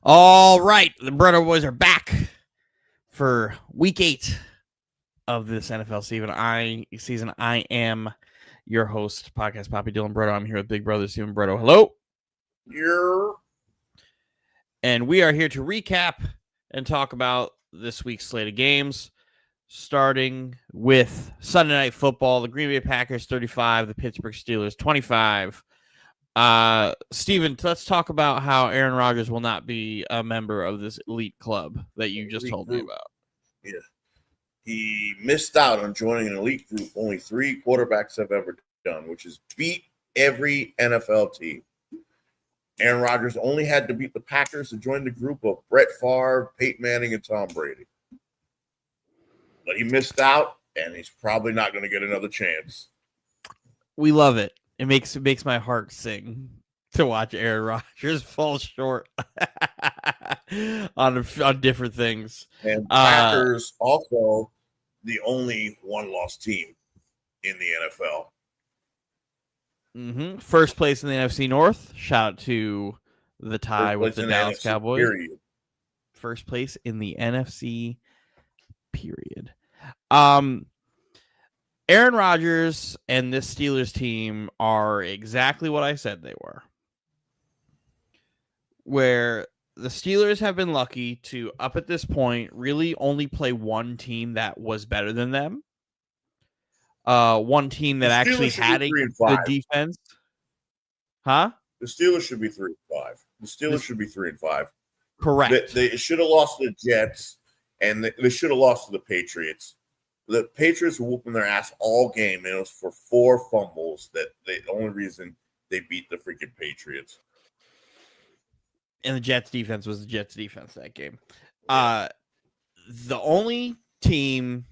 All right, the Barreto boys are back for week 8 of this NFL season. I am your host, podcast Poppy Dylan Barreto. I'm here with Big Brother Steven Barreto. Hello. Yeah. And we are here to recap and talk about this week's slate of games, starting with Sunday Night Football. The Green Bay Packers 35, the Pittsburgh Steelers 25. Steven, let's talk about how Aaron Rodgers will not be a member of this elite club that you just told me about. Yeah. He missed out on joining an elite group only 3 quarterbacks have ever done, which is beat every NFL team. Aaron Rodgers only had to beat the Packers to join the group of Brett Favre, Peyton Manning, and Tom Brady. But he missed out, and he's probably not going to get another chance. We love it. It makes my heart sing to watch Aaron Rodgers fall short on different things. And Packers also the only one-loss team in the NFL. Mm-hmm. First place in the NFC North. Shout out to the tie with the Dallas Cowboys. Period. First place in the NFC. Period. Aaron Rodgers and this Steelers team are exactly what I said they were. Where the Steelers have been lucky to, up at this point, really only play one team that was better than them. One team that actually had a good defense. Huh? The Steelers should be 3-5. The Steelers should be 3-5. Correct. They should have lost to the Jets, and they should have lost to the Patriots. The Patriots were whooping their ass all game, and it was for 4 fumbles. The only reason they beat the freaking Patriots. And the Jets defense was the Jets defense that game. The only team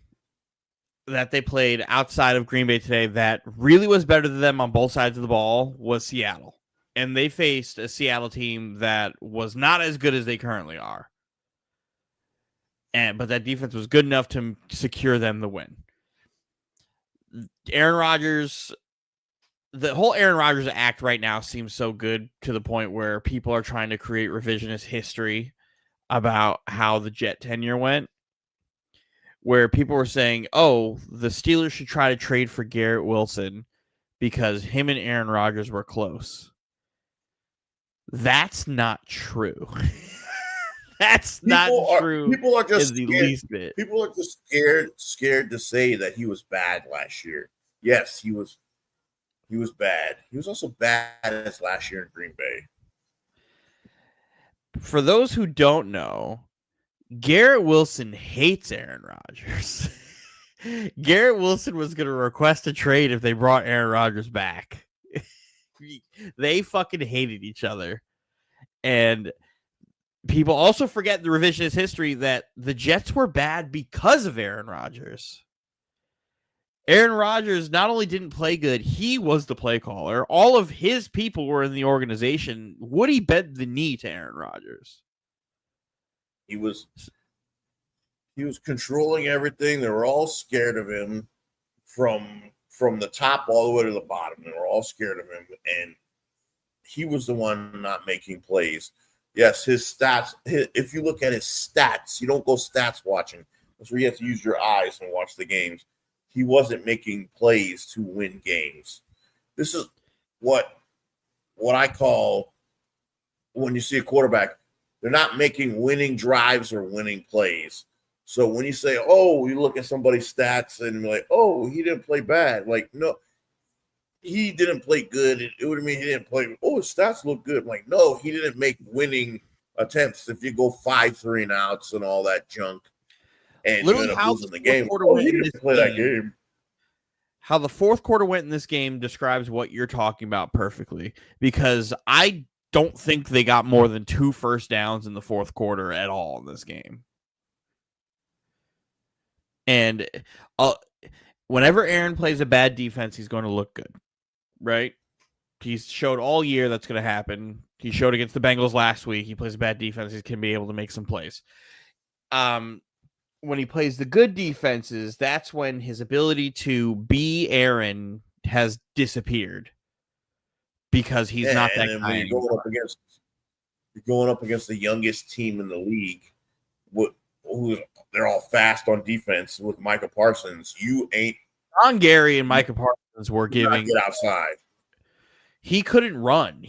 that they played outside of Green Bay today that really was better than them on both sides of the ball was Seattle. And they faced a Seattle team that was not as good as they currently are. But that defense was good enough to secure them the win. Aaron Rodgers, the whole Aaron Rodgers act right now seems so good to the point where people are trying to create revisionist history about how the Jet tenure went. Where people were saying, oh, the Steelers should try to trade for Garrett Wilson because him and Aaron Rodgers were close. That's not true. That's not true. People are just the least bit. People are just scared to say that he was bad last year. Yes, he was bad. He was also bad as last year in Green Bay. For those who don't know, Garrett Wilson hates Aaron Rodgers. Garrett Wilson was going to request a trade if they brought Aaron Rodgers back. They fucking hated each other. And people also forget the revisionist history that the Jets were bad because of Aaron Rodgers. Aaron Rodgers not only didn't play good, he was the play caller. All of his people were in the organization. Woody bent the knee to Aaron Rodgers. He was controlling everything. They were all scared of him from the top all the way to the bottom. They were all scared of him, and he was the one not making plays. Yes, his stats, if you look at his stats, you don't go stats watching. That's where you have to use your eyes and watch the games. He wasn't making plays to win games. This is what I call when you see a quarterback, they're not making winning drives or winning plays. So when you say, oh, you look at somebody's stats and you're like, oh, he didn't play bad. Like, no, he didn't play good. It would mean he didn't play. Oh, his stats look good. I'm like, no, he didn't make winning attempts. If you go 5 3-and-outs and all that junk, and you end up losing the game, he didn't play that game. How the fourth quarter went in this game describes what you're talking about perfectly, because I don't think they got more than 2 first downs in the fourth quarter at all in this game. And whenever Aaron plays a bad defense, he's going to look good, right? He's showed all year that's going to happen. He showed against the Bengals last week. He plays a bad defense. He can be able to make some plays. When he plays the good defenses, that's when his ability to be Aaron has disappeared because he's not that guy. When you go up against You're going up against the youngest team in the league. They're all fast on defense with Micah Parsons. You ain't Ron Gary and Micah Parsons were giving. Get outside. He couldn't run.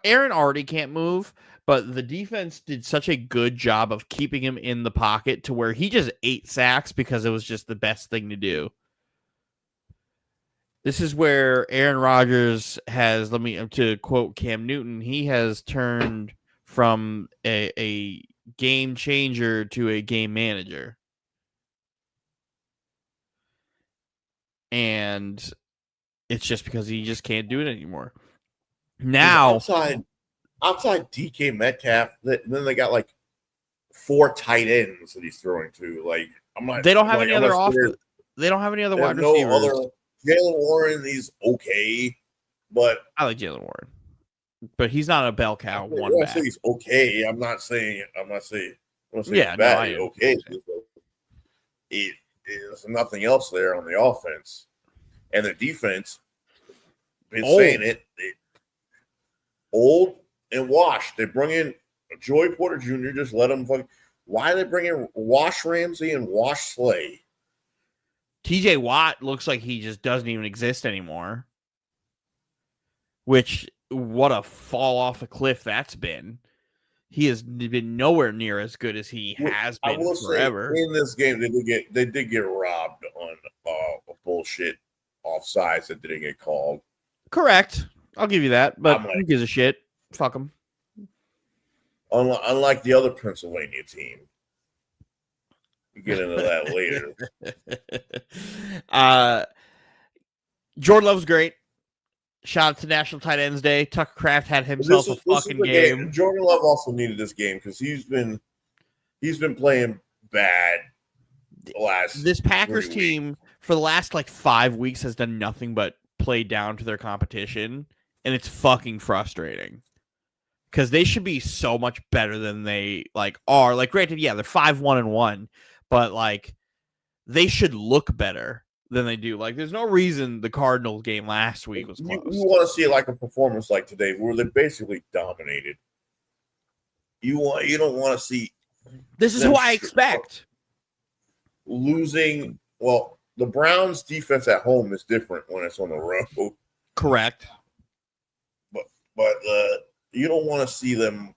Aaron already can't move, but the defense did such a good job of keeping him in the pocket to where he just ate sacks because it was just the best thing to do. This is where Aaron Rodgers has, to quote Cam Newton, he has turned from a game changer to a game manager. And it's just because he just can't do it anymore. Now, outside DK Metcalf, then they got like 4 tight ends that he's throwing to. Like, they don't have any other They don't have any other wide receivers. Jalen Warren, he's okay, but I like Jalen Warren, but he's not a bell cow one back. Say he's okay. I'm not saying yeah, bad. No, okay. There's nothing else there on the offense, and the defense. Been saying it. Old and washed. They bring in Joey Porter Jr. Just let him. Why are they bringing Wash Ramsey and Wash Slay? TJ Watt looks like he just doesn't even exist anymore. Which, what a fall off a cliff that's been. He has been nowhere near as good as he has been forever. Say in this game, they did get robbed on a bullshit offsides that didn't get called. Correct. I'll give you that, but who gives a shit? Fuck him. Unlike the other Pennsylvania team. We'll get into that later. Jordan Love's great. Shout out to National Tight Ends Day. Tucker Kraft had himself a fucking game. Jordan Love also needed this game because he's been playing bad the last. This Packers team for the last 5 weeks has done nothing but play down to their competition, and it's fucking frustrating. Because they should be so much better than they are. Granted, yeah, they're 5-1-1, but they should look better than they do. There's no reason the Cardinals game last week was close. You want to see a performance like today where they basically dominated. You don't want to see. This is who I expect. Losing. Well, the Browns' defense at home is different when it's on the road. Correct. But you don't want to see them.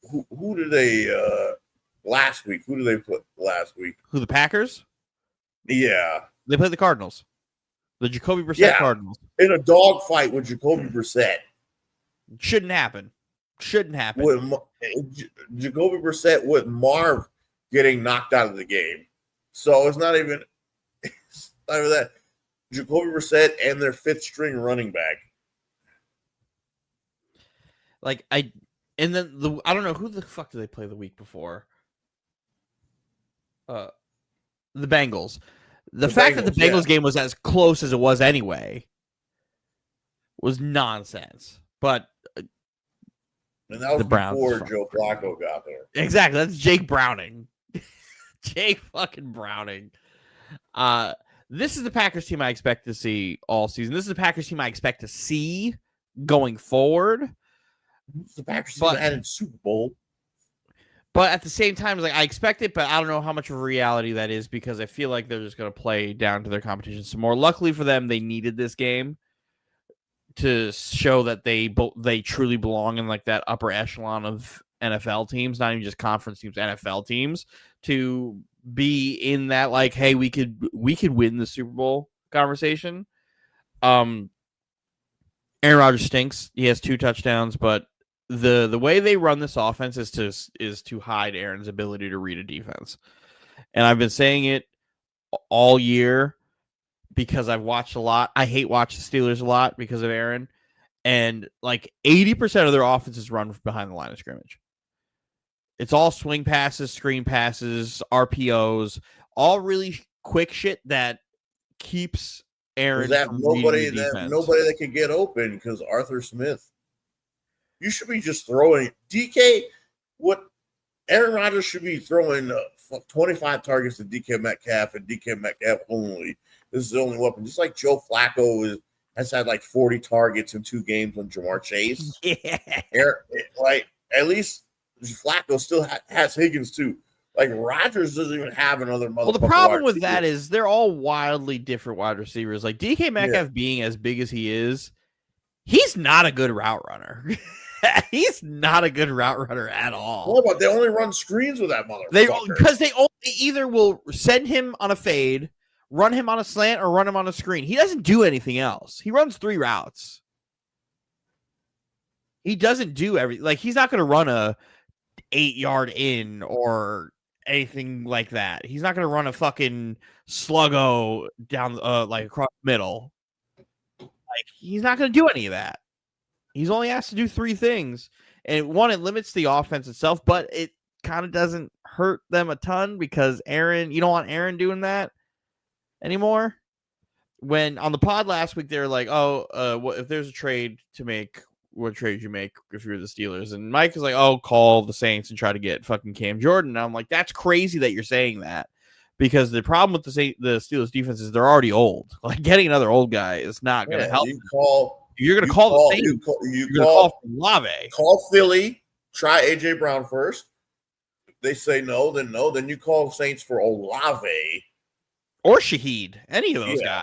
Who did they last week? Who did they put last week? Who, the Packers? Yeah. They played the Cardinals. The Jacoby Brissett Cardinals. In a dogfight with Jacoby Brissett. Shouldn't happen. With Jacoby Brissett with Marv getting knocked out of the game. So it's not even that. Jacoby Brissett and their 5th string running back. I don't know who the fuck did they play the week before. The Bengals. The fact that the Bengals game was as close as it was anyway was nonsense. But and that was before Joe Flacco got there. Exactly. That's Jake Browning. Jake fucking Browning. This is the Packers team I expect to see all season. This is the Packers team I expect to see going forward. The Packers team that had a Super Bowl. But at the same time, I expect it, but I don't know how much of a reality that is because I feel like they're just going to play down to their competition some more. Luckily for them, they needed this game to show that they truly belong in that upper echelon of NFL teams, not even just conference teams, NFL teams, to be in that hey, we could win the Super Bowl conversation. Aaron Rodgers stinks. He has 2 touchdowns, but the way they run this offense is to hide Aaron's ability to read a defense. And I've been saying it all year because I've watched a lot. I hate watching the Steelers a lot because of Aaron. And 80% of their offense is run behind the line of scrimmage. It's all swing passes, screen passes, RPOs, all really quick shit that keeps Aaron from nobody that can get open because Arthur Smith. You should be just throwing DK. What Aaron Rodgers should be throwing 25 targets to DK Metcalf and DK Metcalf only. This is the only weapon. Just like Joe Flacco has had 40 targets in 2 games on Jamar Chase. Yeah. at least Flacco still has Higgins too. Like Rodgers doesn't even have another motherfucker. Well, the problem with that is they're all wildly different wide receivers. Like DK Metcalf being as big as he is, he's not a good route runner. He's not a good route runner at all. What about they only run screens with that motherfucker? Because they only either will send him on a fade, run him on a slant, or run him on a screen. He doesn't do anything else. He runs 3 routes. He doesn't do everything. Like, he's not going to run a 8-yard in or anything like that. He's not going to run a fucking sluggo down like across the middle. Like, he's not going to do any of that. He's only asked to do 3 things. And one, it limits the offense itself, but it kind of doesn't hurt them a ton because you don't want Aaron doing that anymore. When on the pod last week, they were like, what if there's a trade to make, what trade you make if you're the Steelers? And Mike is like, call the Saints and try to get fucking Cam Jordan. And I'm like, that's crazy that you're saying that, because the problem with the Steelers defense is they're already old. Like, getting another old guy is not going to help. You're going to call the Saints. You're going to call Olave. Call Philly. Try AJ Brown first. If they say no, then no. Then you call the Saints for Olave or Shaheed. Any of those guys.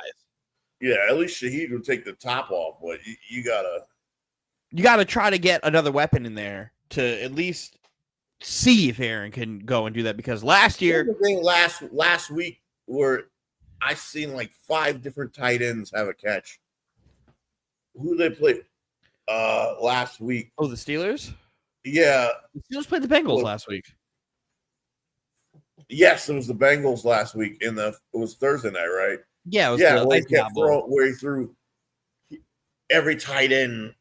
Yeah, at least Shaheed would take the top off, but you gotta try to get another weapon in there to at least see if Aaron can go and do that, because last year, the thing last week where I seen like 5 different tight ends have a catch. Who they play last week? Oh, the Steelers? Yeah. The Steelers played the Bengals last week. Yes, it was the Bengals last week. It was Thursday night, right? Yeah, it was where he threw every tight end.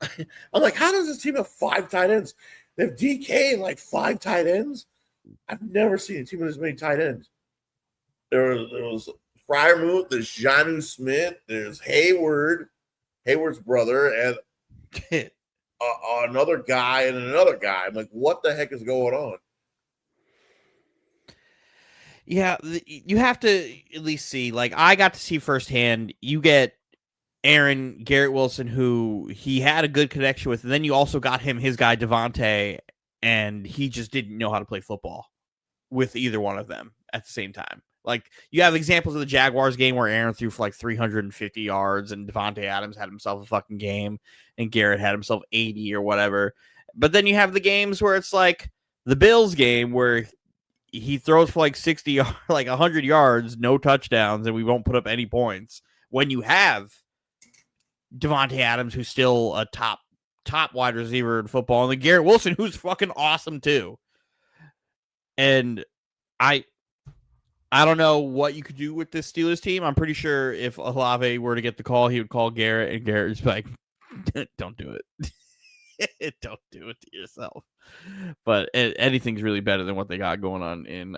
I'm like, how does this team have 5 tight ends? They have DK and like 5 tight ends. I've never seen a team with as many tight ends. There was Freiermuth, there's Jonnu Smith, there's Hayward's brother, and another guy and another guy. I'm like, what the heck is going on? Yeah, you have to at least see. Like, I got to see firsthand. You get Aaron, Garrett Wilson, who he had a good connection with, and then you also got him his guy Devontae, and he just didn't know how to play football with either one of them at the same time. Like, you have examples of the Jaguars game where Aaron threw for like 350 yards, and Devontae Adams had himself a fucking game, and Garrett had himself 80 or whatever. But then you have the games where it's like the Bills game where he throws for like 60, like 100 yards, no touchdowns, and we won't put up any points. When you have Devontae Adams, who's still a top wide receiver in football, and then Garrett Wilson, who's fucking awesome too. And I don't know what you could do with this Steelers team. I'm pretty sure if Olave were to get the call, he would call Garrett, and Garrett's like, don't do it. Don't do it to yourself. But anything's really better than what they got going on in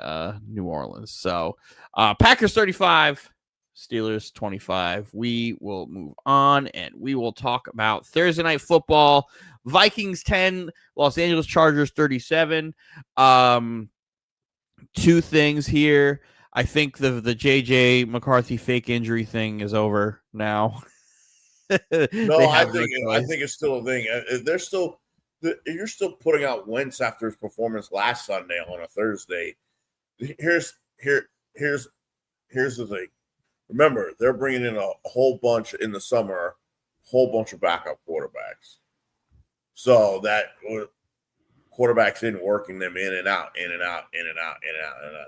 New Orleans. So Packers 35, Steelers 25. We will move on, and we will talk about Thursday Night Football. Vikings 10, Los Angeles Chargers 37. 2 things here. I think the JJ McCarthy fake injury thing is over now. No, I think it's still a thing. You're still putting out Wentz after his performance last Sunday on a Thursday. Here's the thing. Remember, they're bringing in a whole bunch in the summer, whole bunch of backup quarterbacks. So that quarterbacks in working them in and out.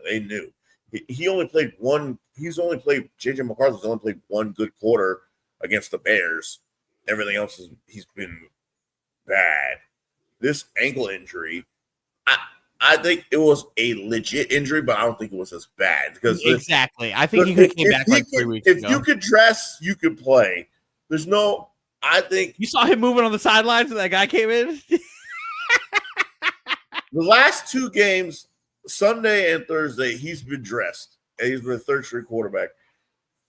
They knew. JJ McCarthy's only played 1 good quarter against the Bears. Everything else he's been bad. This ankle injury, I think it was a legit injury, but I don't think it was as bad. Exactly. I think he could have came back like 3 weeks ago. If you could dress, you could play. I think you saw him moving on the sidelines when that guy came in. The last 2 games, Sunday and Thursday, he's been dressed. And he's been a third-string quarterback.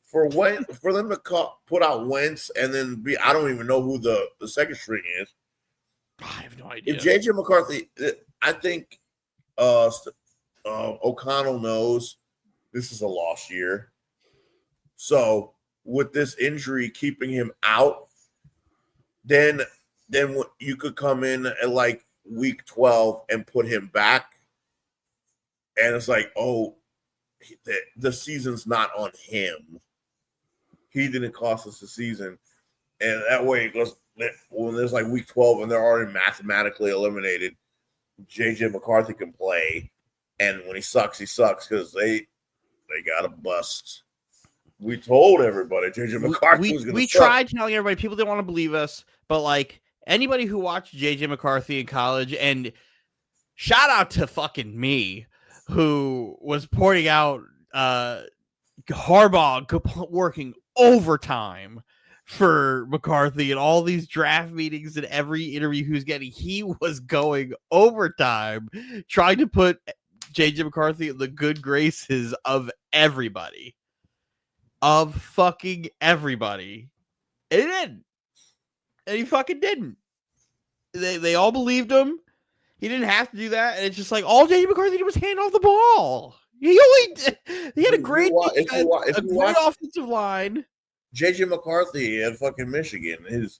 For them to put out Wentz and then I don't even know who the second string is. I have no idea. If JJ McCarthy, I think O'Connell knows this is a lost year. So with this injury keeping him out, then you could come in at like week 12 and put him back. And it's like, oh, the season's not on him. He didn't cost us the season. And that way it goes, when there's like week 12 and they're already mathematically eliminated, JJ McCarthy can play. And when he sucks because they got a bust. We told everybody JJ McCarthy was going to suck. We tried telling everybody. People didn't want to believe us. But like anybody who watched JJ McCarthy in college, and shout out to fucking me, who was pointing out Harbaugh working overtime for McCarthy and all these draft meetings and every interview he was getting. He was going overtime trying to put JJ McCarthy in the good graces of everybody. Of fucking everybody. And he didn't. And he fucking didn't. They all believed him. He didn't have to do that. And it's just like all JJ McCarthy did was hand off the ball. He had a great great offensive line. JJ McCarthy at fucking Michigan. His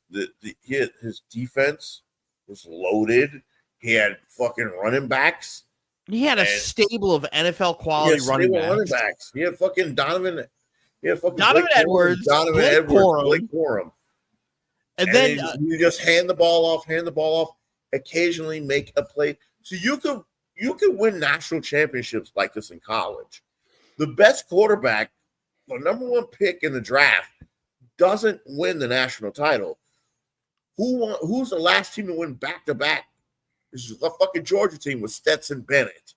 defense was loaded. He had fucking running backs. He had a stable of NFL quality running backs. He had fucking Donovan. He had fucking Donovan Edwards. Blake Corum. And then you just hand the ball off, occasionally make a play. So you could win national championships like this in college. The best quarterback, the number one pick in the draft, doesn't win the national title. Who's the last team to win back-to-back? This is the fucking Georgia team with Stetson Bennett.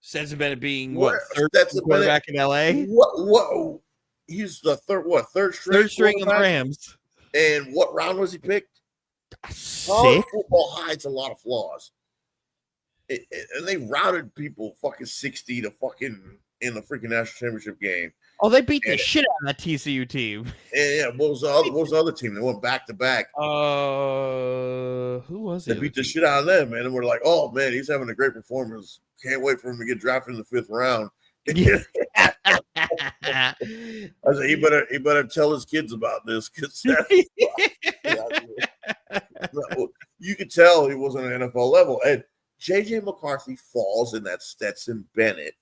Stetson Bennett being third quarterback in LA? What? He's the third string on the Rams. And what round was he picked? College football hides a lot of flaws. And they routed people fucking 60 to fucking in the freaking national championship game. Oh, they beat the shit out of that TCU team. Yeah, what was the other team? They went back to back. Who was it? They beat the shit out of them, man. And we're like, oh man, he's having a great performance. Can't wait for him to get drafted in the 5th round. I said, he better tell his kids about this because you could tell he wasn't an NFL level. And JJ McCarthy falls in that Stetson Bennett.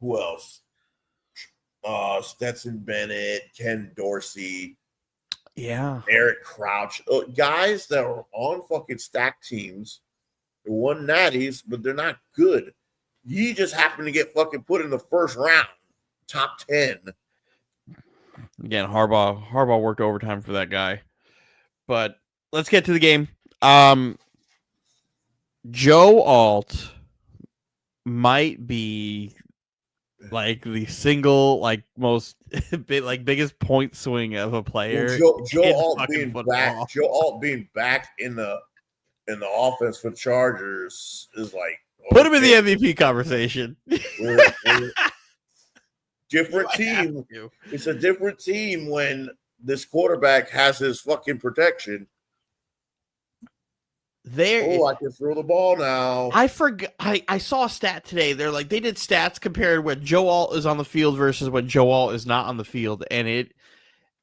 Who else? Stetson Bennett, Ken Dorsey, Eric Crouch, guys that are on fucking stacked teams. They won natties, but they're not good. He just happened to get fucking put in the 1st round, top 10. Again, Harbaugh worked overtime for that guy. But let's get to the game. Joe Alt might be like the single most biggest point swing of a player. Joe Alt being back in the offense for the Chargers is like put him in the MVP conversation. Different team. It's a different team when this quarterback has his fucking protection. I can throw the ball now. I forgot. I saw a stat today. They did stats compared when Joe Alt is on the field versus when Joe Alt is not on the field, and it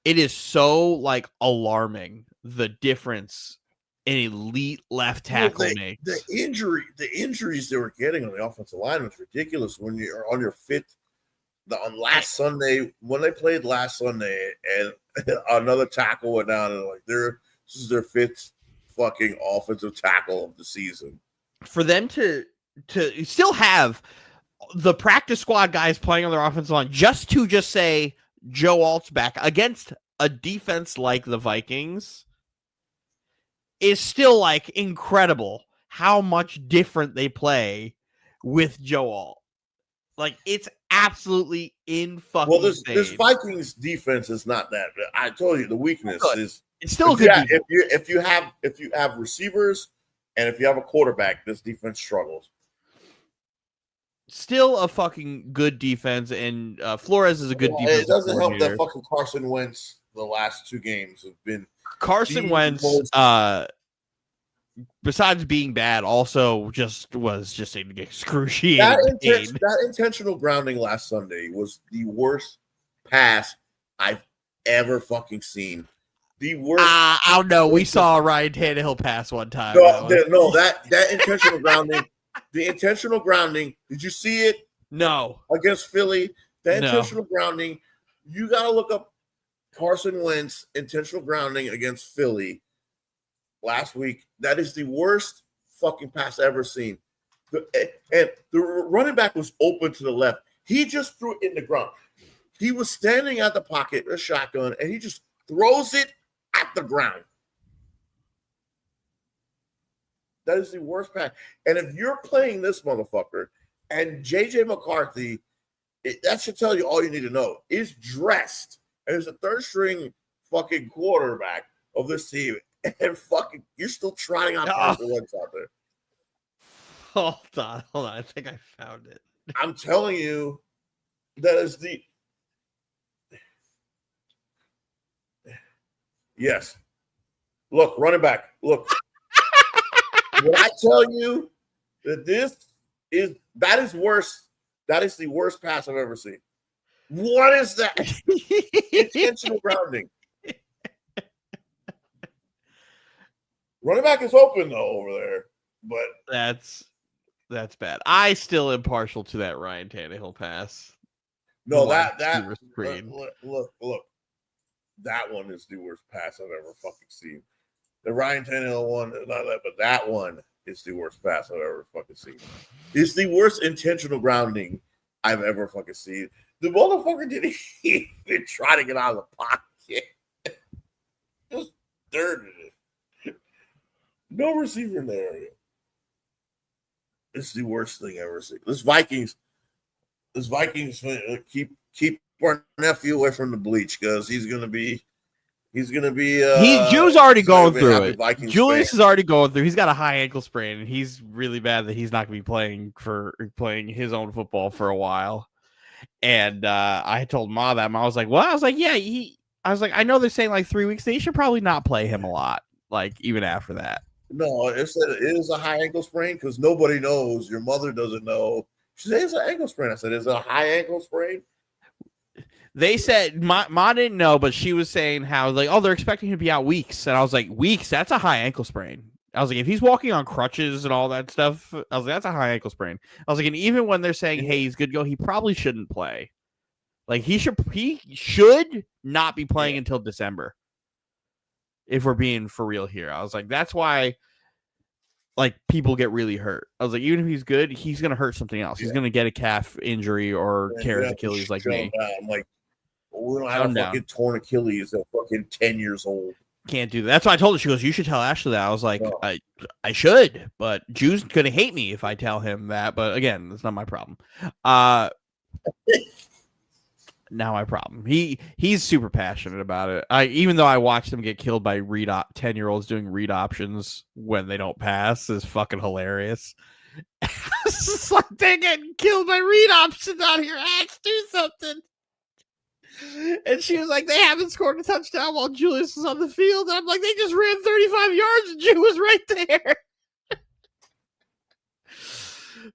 is so alarming the difference an elite left tackle makes. The injuries they were getting on the offensive line was ridiculous. When you're on your 5th, on last Sunday when they played last Sunday, and another tackle went down, and this is their 5th. Fucking offensive tackle of the season. For them to still have the practice squad guys playing on their offensive line just to say Joe Alt's back against a defense like the Vikings is still incredible how much different they play with Joe Alt. It's absolutely insane. Well, this Vikings defense is not that. I told you the weakness is. It's still good. If you have receivers and if you have a quarterback, this defense struggles. Still a fucking good defense, and Flores is a good defense. It doesn't help that fucking Carson Wentz the last 2 games have been Carson Wentz. Besides being bad, also was an excruciating that intentional grounding last Sunday was the worst pass I've ever fucking seen. the worst. I don't know. We saw Ryan Tannehill pass one time. That intentional grounding. The intentional grounding. Did you see it? No. Against Philly, the No. intentional grounding. You got to look up Carson Wentz intentional grounding against Philly last week. That is the worst fucking pass I've ever seen. And the running back was open to the left. He just threw it in the ground. He was standing at the pocket, a shotgun, and he just throws it at the ground. That is the worst pass. And if you're playing this motherfucker and J.J. McCarthy, that should tell you all you need to know, is dressed and is a third-string fucking quarterback of this team, and fucking you're still trying out Carson Wentz out there. Hold on. I think I found it. I'm telling you, that is the yes. Look, running back. Look. When I tell you that that is worse, that is the worst pass I've ever seen. What is that? Intentional grounding. Running back is open though over there, but that's bad. I still am partial to that Ryan Tannehill pass. No, that look, that one is the worst pass I've ever fucking seen. The Ryan Tannehill one is not that, but that one is the worst pass I've ever fucking seen. It's the worst intentional grounding I've ever fucking seen. The motherfucker didn't even try to get out of the pocket. Just dirted it. No receiver in the area. It's the worst thing I've ever seen. This Vikings keep our nephew away from the bleach because he's gonna be Jules already going through it. Julius fan. is already going through. He's got a high ankle sprain, and he's really bad that he's not going to be playing his own football for a while. And I told Ma that. Ma was like, "What?" I was like, "Yeah." I know they're saying like 3 weeks. They should probably not play him a lot, like even after that. No, it is a high ankle sprain because nobody knows. Your mother doesn't know. She said it's an ankle sprain. I said, "Is it a high ankle sprain?" They said Ma didn't know, but she was saying how like, oh, they're expecting him to be out weeks, and I was like, weeks? That's a high ankle sprain. I was like, if he's walking on crutches and all that stuff, I was like, that's a high ankle sprain. I was like, and even when they're saying, hey, he's good to go, he probably shouldn't play. Like he should not be playing until December. If we're being for real here, I was like, that's why. Like people get really hurt. I was like, even if he's good, he's gonna hurt something else. He's gonna get a calf injury or tear his Achilles like me. I'm like, we don't have a fucking torn Achilles at fucking 10 years old. Can't do that. That's why I told her. She goes, you should tell Ashley that. I was like, no. I should, but Drew's gonna hate me if I tell him that. But again, that's not my problem. Not my problem. He's super passionate about it. Even though I watched him get killed by 10-year-olds doing read options when they don't pass is fucking hilarious. It's like they're getting killed by read options out here. Ash, do something. And she was like, they haven't scored a touchdown while Julius was on the field. And I'm like, they just ran 35 yards and Drew was right there.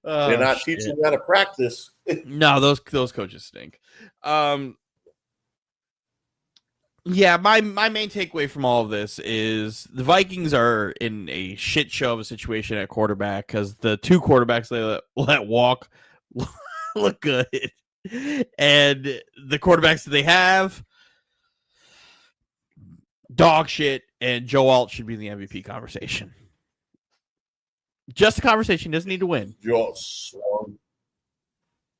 They're not teaching you how to practice. No, those coaches stink. Yeah, my main takeaway from all of this is the Vikings are in a shit show of a situation at quarterback because the two quarterbacks they let walk look good. And the quarterbacks that they have, dog shit, and Joe Alt should be in the MVP conversation. Just a conversation, doesn't need to win. Joe Alt swung.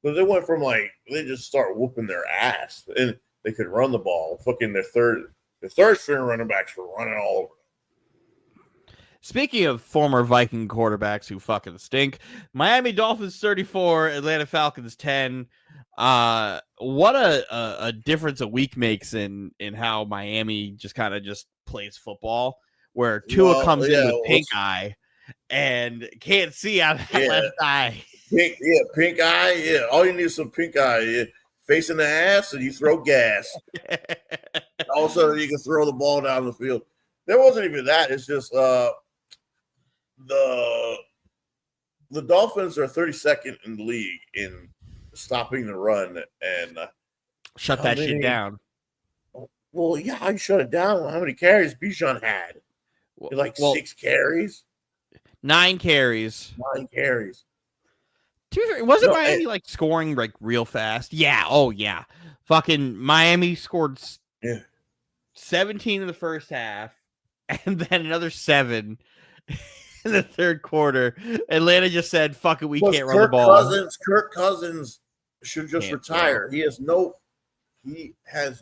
But they went from they just start whooping their ass and they could run the ball. Fucking their third string running backs were running all over. Speaking of former Viking quarterbacks who fucking stink, Miami Dolphins 34, Atlanta Falcons 10. What a difference a week makes in how Miami just kind of just plays football, where Tua comes in with pink eye and can't see out of that left eye. Pink eye. Yeah, all you need is some pink eye. Yeah. Facing the ass, and you throw gas. All of a sudden, you can throw the ball down the field. There wasn't even that. It's just the Dolphins are 32nd in the league in stopping the run and shut that shit down. Well, yeah, I shut it down. How many carries Bijan had? Like 6 carries? 9 carries. 9 carries. Wasn't Miami like scoring like real fast? Yeah. Oh yeah. Fucking Miami scored 17 in the first half, and then another 7 in the third quarter. Atlanta just said, "Fuck it, we can't run the ball." Kirk Cousins should just retire. He has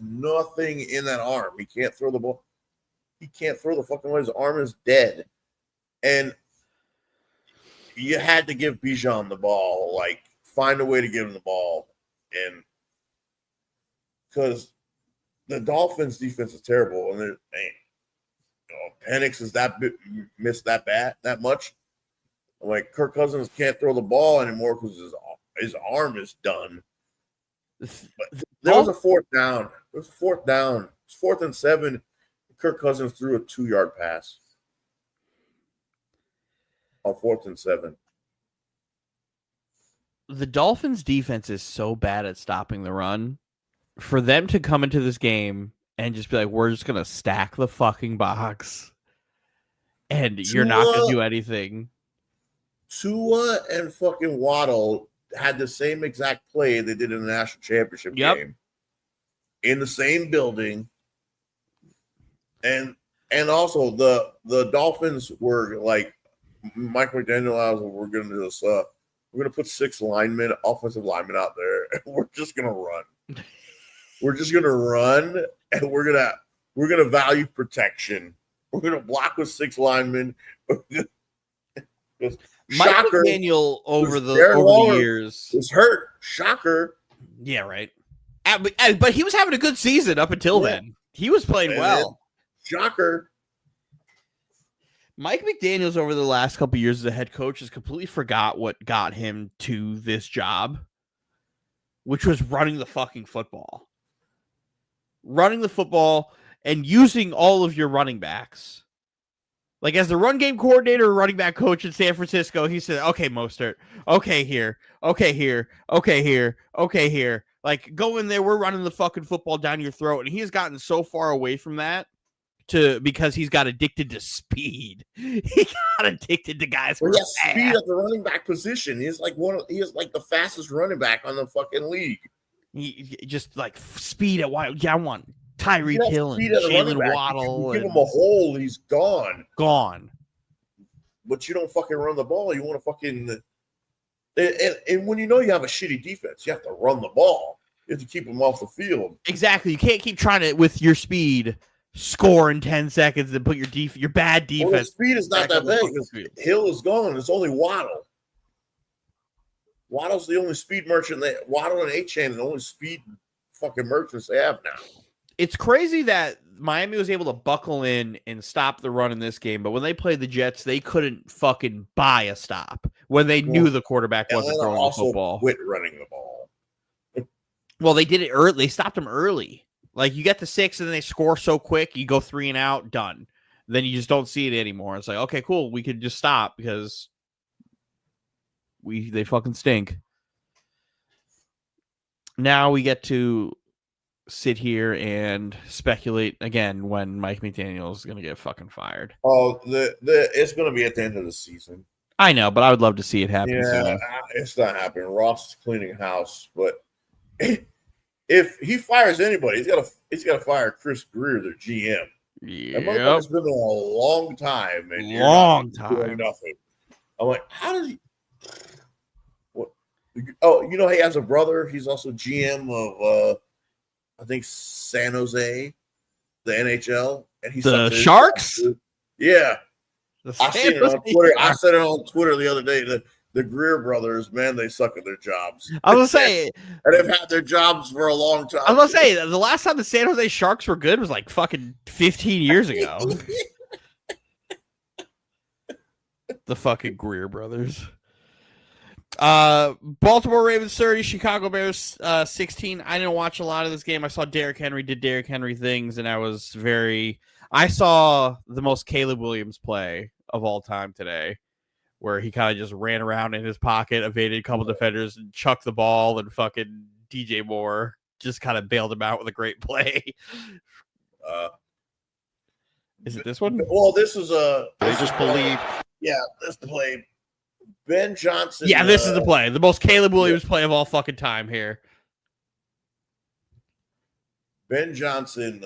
nothing in that arm. He can't throw the ball. He can't throw the fucking ball. His arm is dead. And you had to give Bijan the ball. Like, find a way to give him the ball. And because the Dolphins' defense is terrible. And Penix is missed that much. Like, Kirk Cousins can't throw the ball anymore because his arm is done. But there was a fourth down. It's 4th and 7. Kirk Cousins threw a 2-yard pass on 4th and 7. The Dolphins' defense is so bad at stopping the run. For them to come into this game and just be like, we're just going to stack the fucking box and you're not going to do anything. Tua and fucking Waddle had the same exact play they did in the national championship game in the same building. And also the Dolphins were like, Mike McDaniel, we're going to do this. We're going to put 6 offensive linemen out there. And we're just going to run. We're just going to run, and we're going to value protection. We're going to block with 6 linemen. Mike McDaniel over the years was hurt. Shocker. Yeah, right. But he was having a good season up until then. He was playing well. Shocker. Mike McDaniels over the last couple of years as a head coach has completely forgot what got him to this job, which was running the fucking football. Running the football and using all of your running backs. Like, as the run game coordinator or running back coach in San Francisco, he said, okay, Mostert, okay here, okay here, okay here, okay here. Like, go in there, we're running the fucking football down your throat. And he has gotten so far away from that because he's got addicted to speed. He got addicted to guys. Well, he has speed at the running back position. He is like the fastest running back on the fucking league. He just like speed at wide. Yeah, I want Tyreek Hill and Jalen Waddle. Give him a hole, he's gone. Gone. But you don't fucking run the ball. You want to fucking and when you know you have a shitty defense, you have to run the ball. You have to keep them off the field. Exactly. You can't keep trying to, with your speed, score in 10 seconds and put your bad defense. Well, the speed is not that big. Hill is gone. It's only Waddle. Waddle's the only speed merchant. Waddle and A-Chain are the only speed fucking merchants they have now. It's crazy that Miami was able to buckle in and stop the run in this game, but when they played the Jets, they couldn't fucking buy a stop when they knew the quarterback wasn't throwing the football. Quit running the ball. Well, they did it early. They stopped them early. Like, you get to 6 and then they score so quick, you go 3 and out, done. Then you just don't see it anymore. It's like, okay, cool, we could just stop because they fucking stink. Now we get to sit here and speculate again when Mike McDaniel is going to get fucking fired. Oh, it's going to be at the end of the season. I know, but I would love to see it happen. Yeah, soon. It's not happening. Ross is cleaning house, but if he fires anybody, he's got to fire Chris Greer, their GM. Yeah, it's been there a long time, and doing nothing. I'm like, how does he? What? Oh, he has a brother. He's also GM of I think San Jose, the NHL, and he's the Sharks. Yeah, I seen it on Twitter. I said it on Twitter the other day. The Greer brothers, man, they suck at their jobs. I was gonna say, and they've had their jobs for a long time. I was gonna say, the last time the San Jose Sharks were good was like fucking 15 years ago. The fucking Greer brothers. Baltimore Ravens 30, Chicago Bears 16. I didn't watch a lot of this game. I saw Derrick Henry did Derrick Henry things, and I saw the most Caleb Williams play of all time today, where he kind of just ran around in his pocket, evaded a couple defenders, and chucked the ball, and fucking DJ Moore just kind of bailed him out with a great play. Is it this one? Well, this is They just believe. Yeah, this play. Ben Johnson. Yeah, this is the play. The most Caleb Williams play of all fucking time here. Ben Johnson,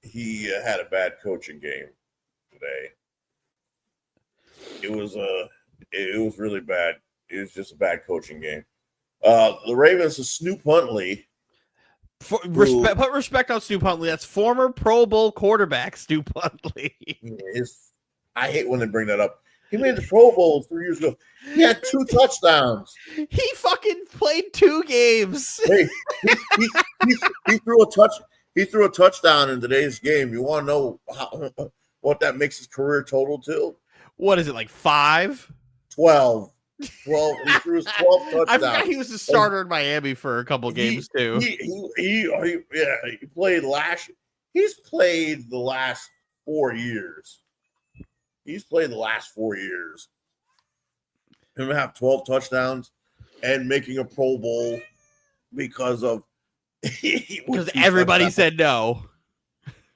he had a bad coaching game today. It was really bad. It was just a bad coaching game. The Ravens is Snoop Huntley. Put respect on Snoop Huntley. That's former Pro Bowl quarterback Snoop Huntley. I hate when they bring that up. He made the Pro Bowl 3 years ago. He had 2 touchdowns. He fucking played 2 games. Hey, he threw a touch. He threw a touchdown in today's game. You want to know what that makes his career total to? What is it, like 5? 12. 12. He threw his 12 touchdowns. I forgot he was the starter in Miami for a couple games too. He played last. He's played the last 4 years. He's played the last 4 years. Him to have 12 touchdowns and making a Pro Bowl because everybody said no.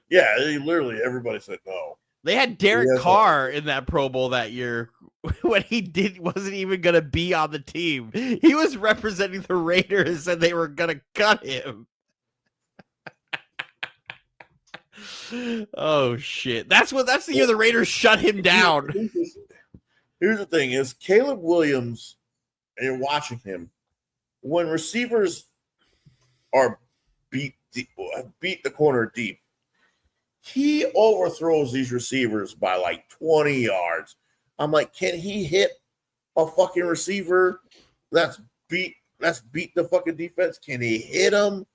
Yeah, literally everybody said no. They had Derek Carr in that Pro Bowl that year when he wasn't even going to be on the team. He was representing the Raiders and they were going to cut him. Oh shit. That's the year the Raiders shut him down. Here's the thing is Caleb Williams, and you're watching him, when receivers are beat the corner deep, he overthrows these receivers by like 20 yards. I'm like, can he hit a fucking receiver that's beat the fucking defense? Can he hit him?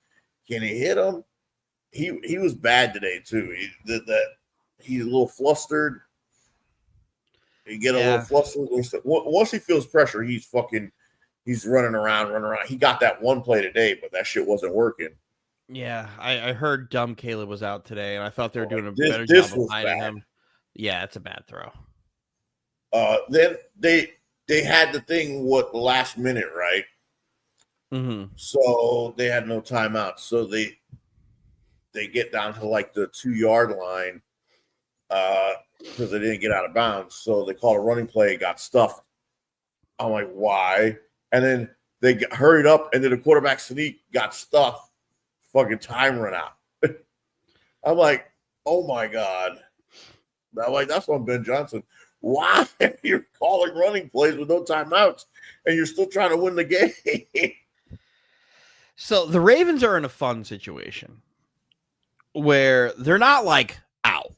He was bad today too. He's a little flustered. You get a little flustered. Once he feels pressure, he's running around. He got that one play today, but that shit wasn't working. Yeah, I heard dumb Caleb was out today, and I thought they were doing a better job of hiding him. Yeah, it's a bad throw. Then they had the thing the last minute, right? Mm-hmm. So they had no timeout. So they get down to like the 2-yard line because they didn't get out of bounds. So they called a running play, got stuffed. I'm like, why? And then they hurried up, and then the quarterback sneak got stuffed. Fucking time run out. I'm like, oh my God. I'm like, that's on Ben Johnson. Why are you calling running plays with no timeouts and you're still trying to win the game? So the Ravens are in a fun situation where they're not like out,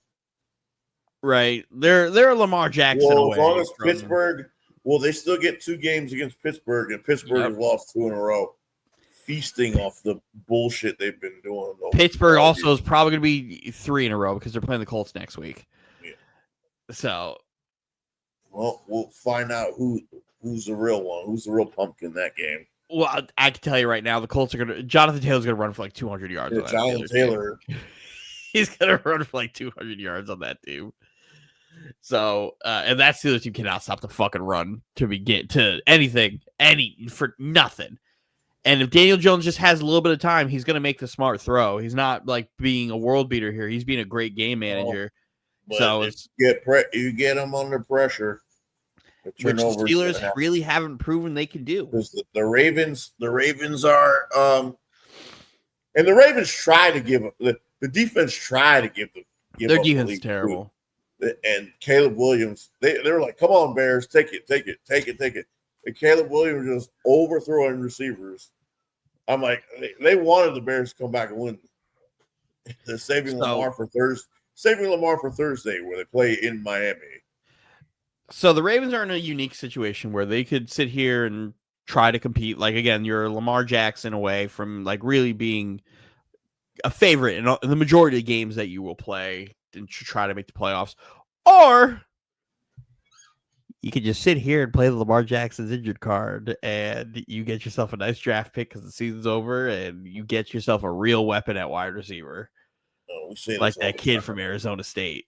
right? They're Lamar Jackson away. As long as Pittsburgh, they still get 2 games against Pittsburgh, and Pittsburgh has lost 2 in a row. Feasting off the bullshit they've been doing. Pittsburgh also is probably going to be 3 in a row because they're playing the Colts next week. Yeah. So, well, we'll find out who's the real one, who's the real pumpkin in that game. Well, I can tell you right now, the Colts are going to. Jonathan Taylor's going to run for like 200 yards. Yeah, Jonathan Taylor, he's going to run for like 200 yards on that team. So, and that Steelers team cannot stop the fucking run to anything, for nothing. And if Daniel Jones just has a little bit of time, he's going to make the smart throw. He's not like being a world beater here. He's being a great game manager. So you get him under pressure. Which the Steelers really haven't proven they can do. Because the Ravens are, and the Ravens try to give the defense try to give their defense is terrible. And Caleb Williams, they're like, come on, Bears, take it. And Caleb Williams just overthrowing receivers. I'm like, they wanted the Bears to come back and win. They're saving Lamar for Thursday, where they play in Miami. So the Ravens are in a unique situation where they could sit here and try to compete. Like, again, you're Lamar Jackson away from like really being a favorite in the majority of games that you will play and try to make the playoffs. Or you could just sit here and play the Lamar Jackson's injured card, and you get yourself a nice draft pick because the season's over, and you get yourself a real weapon at wide receiver, like that kid from Arizona State.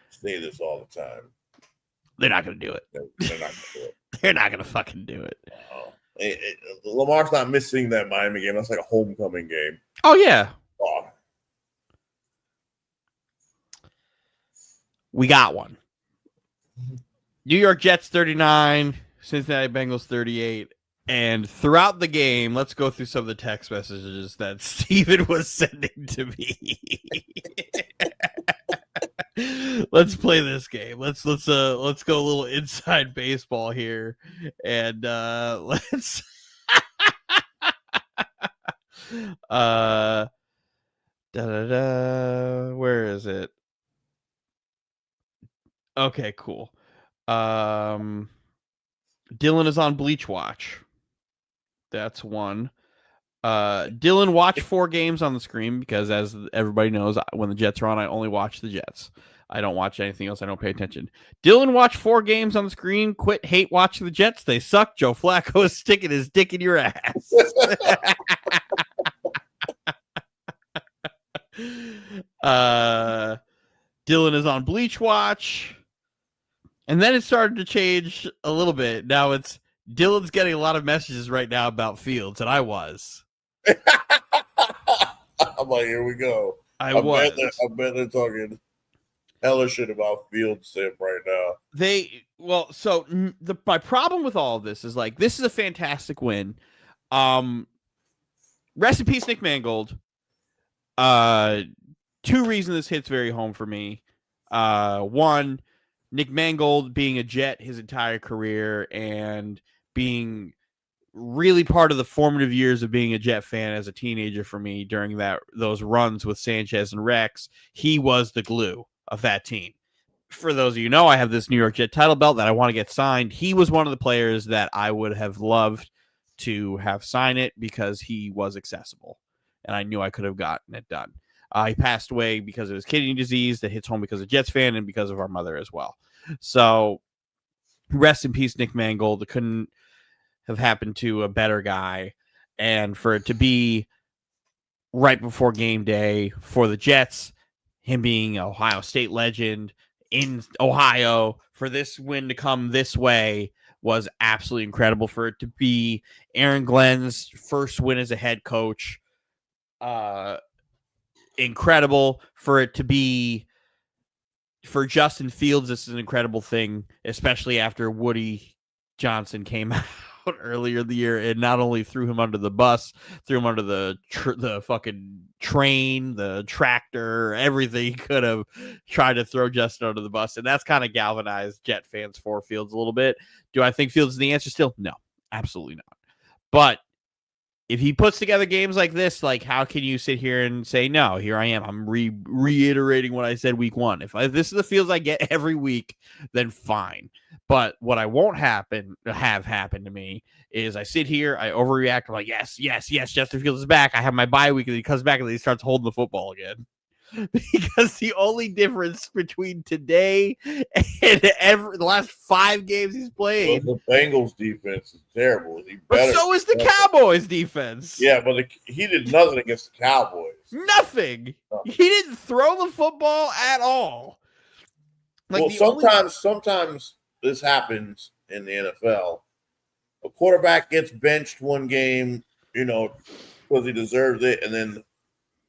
Say this all the time. They're not going to do it. They're not going to do it. They're not going to fucking do it. Lamar's not missing that Miami game. That's like a homecoming game. Oh, yeah. Oh, We got one. New York Jets 39, Cincinnati Bengals 38. And throughout the game, let's go through some of the text messages that Steven was sending to me. Let's play this game. Let's go a little inside baseball here. And let's where is it? Okay, cool. Dylan is on Bleach Watch. That's one. Dylan watched 4 games on the screen because, as everybody knows, when the Jets are on, I only watch the Jets. I don't watch anything else. I don't pay attention. Dylan watched 4 games on the screen. Quit hate watching the Jets. They suck. Joe Flacco is sticking his dick in your ass. Dylan is on Bleach Watch. And then it started to change a little bit. Now it's Dylan's getting a lot of messages right now about Fields, and I was. I'm like, here we go. I bet they're talking hella shit about Fields right now. My problem with all of this is like this is a fantastic win. Rest in peace, Nick Mangold. 2 reasons this hits very home for me. One, Nick Mangold being a Jet his entire career and being really part of the formative years of being a Jet fan as a teenager for me during those runs with Sanchez and Rex. He was the glue of that team. For those of you who know, I have this New York Jet title belt that I want to get signed. He was one of the players that I would have loved to have sign it because he was accessible, and I knew I could have gotten it done. He passed away because of his kidney disease that hits home because of Jets fan and because of our mother as well. So rest in peace, Nick Mangold. It couldn't have happened to a better guy. And for it to be right before game day for the Jets, him being an Ohio State legend in Ohio, for this win to come this way was absolutely incredible. For it to be Aaron Glenn's first win as a head coach, incredible. For it to be for Justin Fields, this is an incredible thing, especially after Woody Johnson came out earlier in the year and not only threw him under the bus, threw him under the fucking train, the tractor, everything he could have tried to throw Justin under the bus. And that's kind of galvanized Jet fans for Fields a little bit. Do I think Fields is the answer still? No, absolutely not. But if he puts together games like this, like how can you sit here and say, no, here I am. I'm reiterating what I said week 1. If this is the Fields I get every week, then fine. But what I won't have happen to me is I sit here, I overreact. I'm like, yes, Justin Fields is back. I have my bye week, and he comes back and then he starts holding the football again. Because the only difference between today and the last 5 games he's played, the Bengals defense is terrible. But so is the Cowboys defense. Yeah, but he did nothing against the Cowboys. Nothing. He didn't throw the football at all. Like sometimes this happens in the NFL. A quarterback gets benched one game, because he deserves it, and then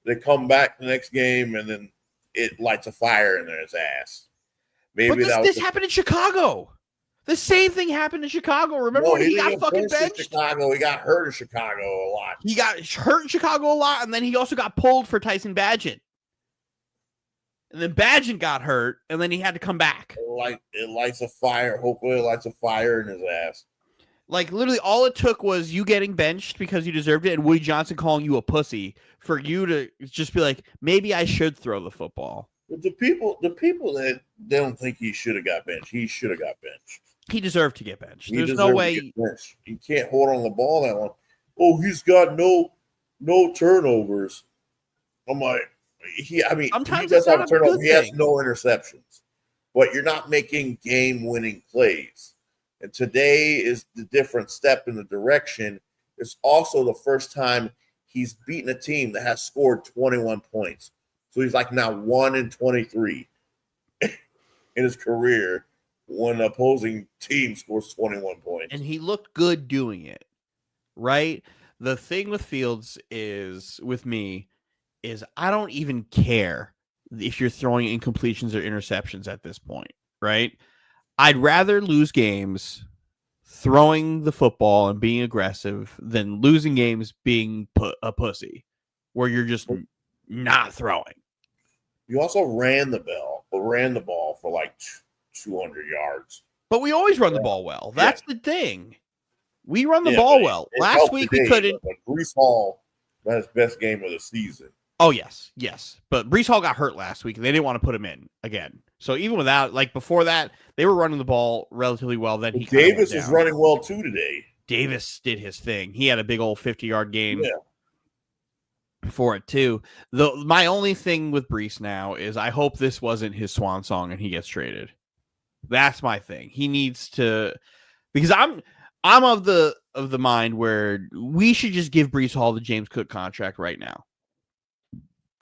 they come back the next game, and then it lights a fire in his ass. Maybe this happened in Chicago. The same thing happened in Chicago. Remember when he got fucking benched? Chicago, he got hurt in Chicago a lot. He got hurt in Chicago a lot, and then he also got pulled for Tyson Bagent. And then Bagent got hurt, and then he had to come back. It lights a fire. Hopefully, it lights a fire in his ass. Like, literally, all it took was you getting benched because you deserved it and Woody Johnson calling you a pussy for you to just be like, maybe I should throw the football. But the people that they don't think he should have got benched, he should have got benched. He deserved to get benched. There's no way. He can't hold on the ball that long. Oh, he's got no turnovers. I'm like, sometimes he does have a turnover. He has no interceptions. But you're not making game-winning plays. And today is the different step in the direction. It's also the first time he's beaten a team that has scored 21 points. So he's like now 1-23 in his career when the opposing team scores 21 points. And he looked good doing it, right? The thing with Fields is, with me, is I don't even care if you're throwing incompletions or interceptions at this point, right? I'd rather lose games throwing the football and being aggressive than losing games being a pussy where you're just not throwing. You also ran the ball for like 200 yards. But we always run the ball well. That's the thing. We run the Yeah, ball well. it Last week we couldn't. But Breece Hall, that's his best game of the season. Oh, yes. But Breece Hall got hurt last week, and they didn't want to put him in again. So even without, like before that, they were running the ball relatively well. Then he Davis was running well too today. Davis did his thing. He had a big old 50-yard game for it too. My only thing with Breece now is I hope this wasn't his swan song and he gets traded. That's my thing. He needs to, because I'm of the mind where we should just give Breece Hall the James Cook contract right now.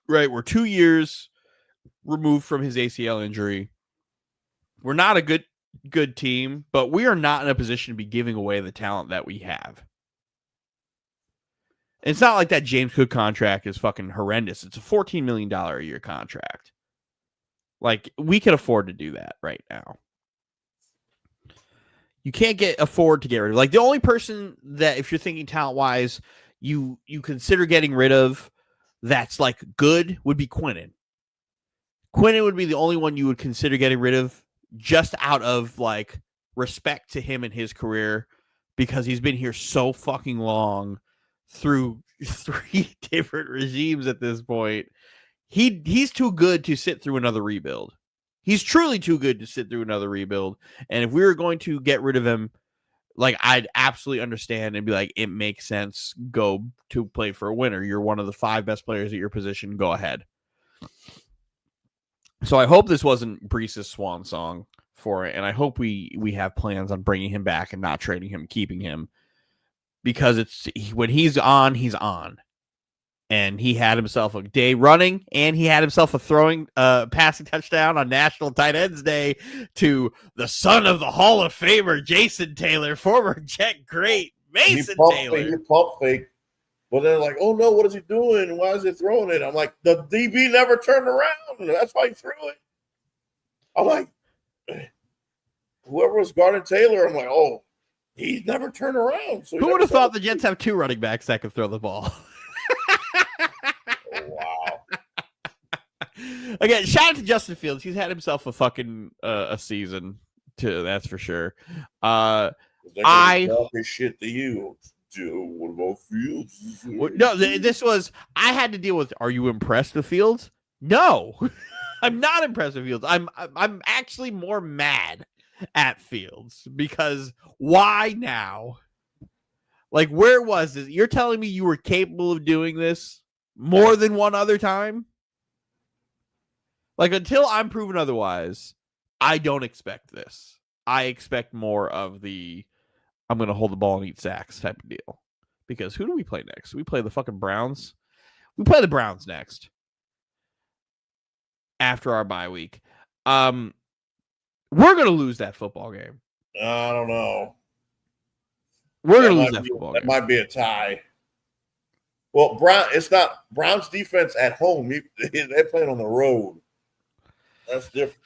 Right, we're 2 years removed from his ACL injury. We're not a good team, but we are not in a position to be giving away the talent that we have. It's not like that James Cook contract is fucking horrendous. It's a $14 million a year contract. Like, we can afford to do that right now. You can't afford to get rid of. Like, the only person that, if you're thinking talent-wise, you consider getting rid of that's, like, good would be Quinnen. Quinnen would be the only one you would consider getting rid of just out of, like, respect to him and his career because he's been here so fucking long through 3 different regimes at this point. He's too good to sit through another rebuild. He's truly too good to sit through another rebuild. And if we were going to get rid of him, like, I'd absolutely understand and be like, it makes sense. Go to play for a winner. You're one of the 5 best players at your position. Go ahead. So I hope this wasn't Breece's swan song for it. And I hope we have plans on bringing him back and not trading him, keeping him. Because when he's on, he's on. And he had himself a day running, and he had himself a passing touchdown on National Tight Ends Day to the son of the Hall of Famer, Jason Taylor, former Jet great Mason Taylor. He pump fake. But they're like, oh no, what is he doing? Why is he throwing it? I'm like, the DB never turned around. That's why he threw it. I'm like, whoever was guarding Taylor, I'm like, oh, he's never turned around. So who would have thought the Jets have 2 running backs that could throw the ball? Wow. Again, shout out to Justin Fields. He's had himself a fucking a season too. That's for sure. Talk his shit to you. What about Fields? No, this was. I had to deal with. Are you impressed with Fields? No, I'm not impressed with Fields. I'm actually more mad at Fields because why now? Like, where was this? You're telling me you were capable of doing this more than one other time? Like, until I'm proven otherwise, I don't expect this. I expect more of the I'm going to hold the ball and eat sacks type of deal. Because who do we play next? We play the fucking Browns. We play the Browns next. After our bye week. We're going to lose that football game. I don't know. We're going to lose that football game. That might be a tie. Well, it's not Browns defense at home. They're playing on the road. That's different.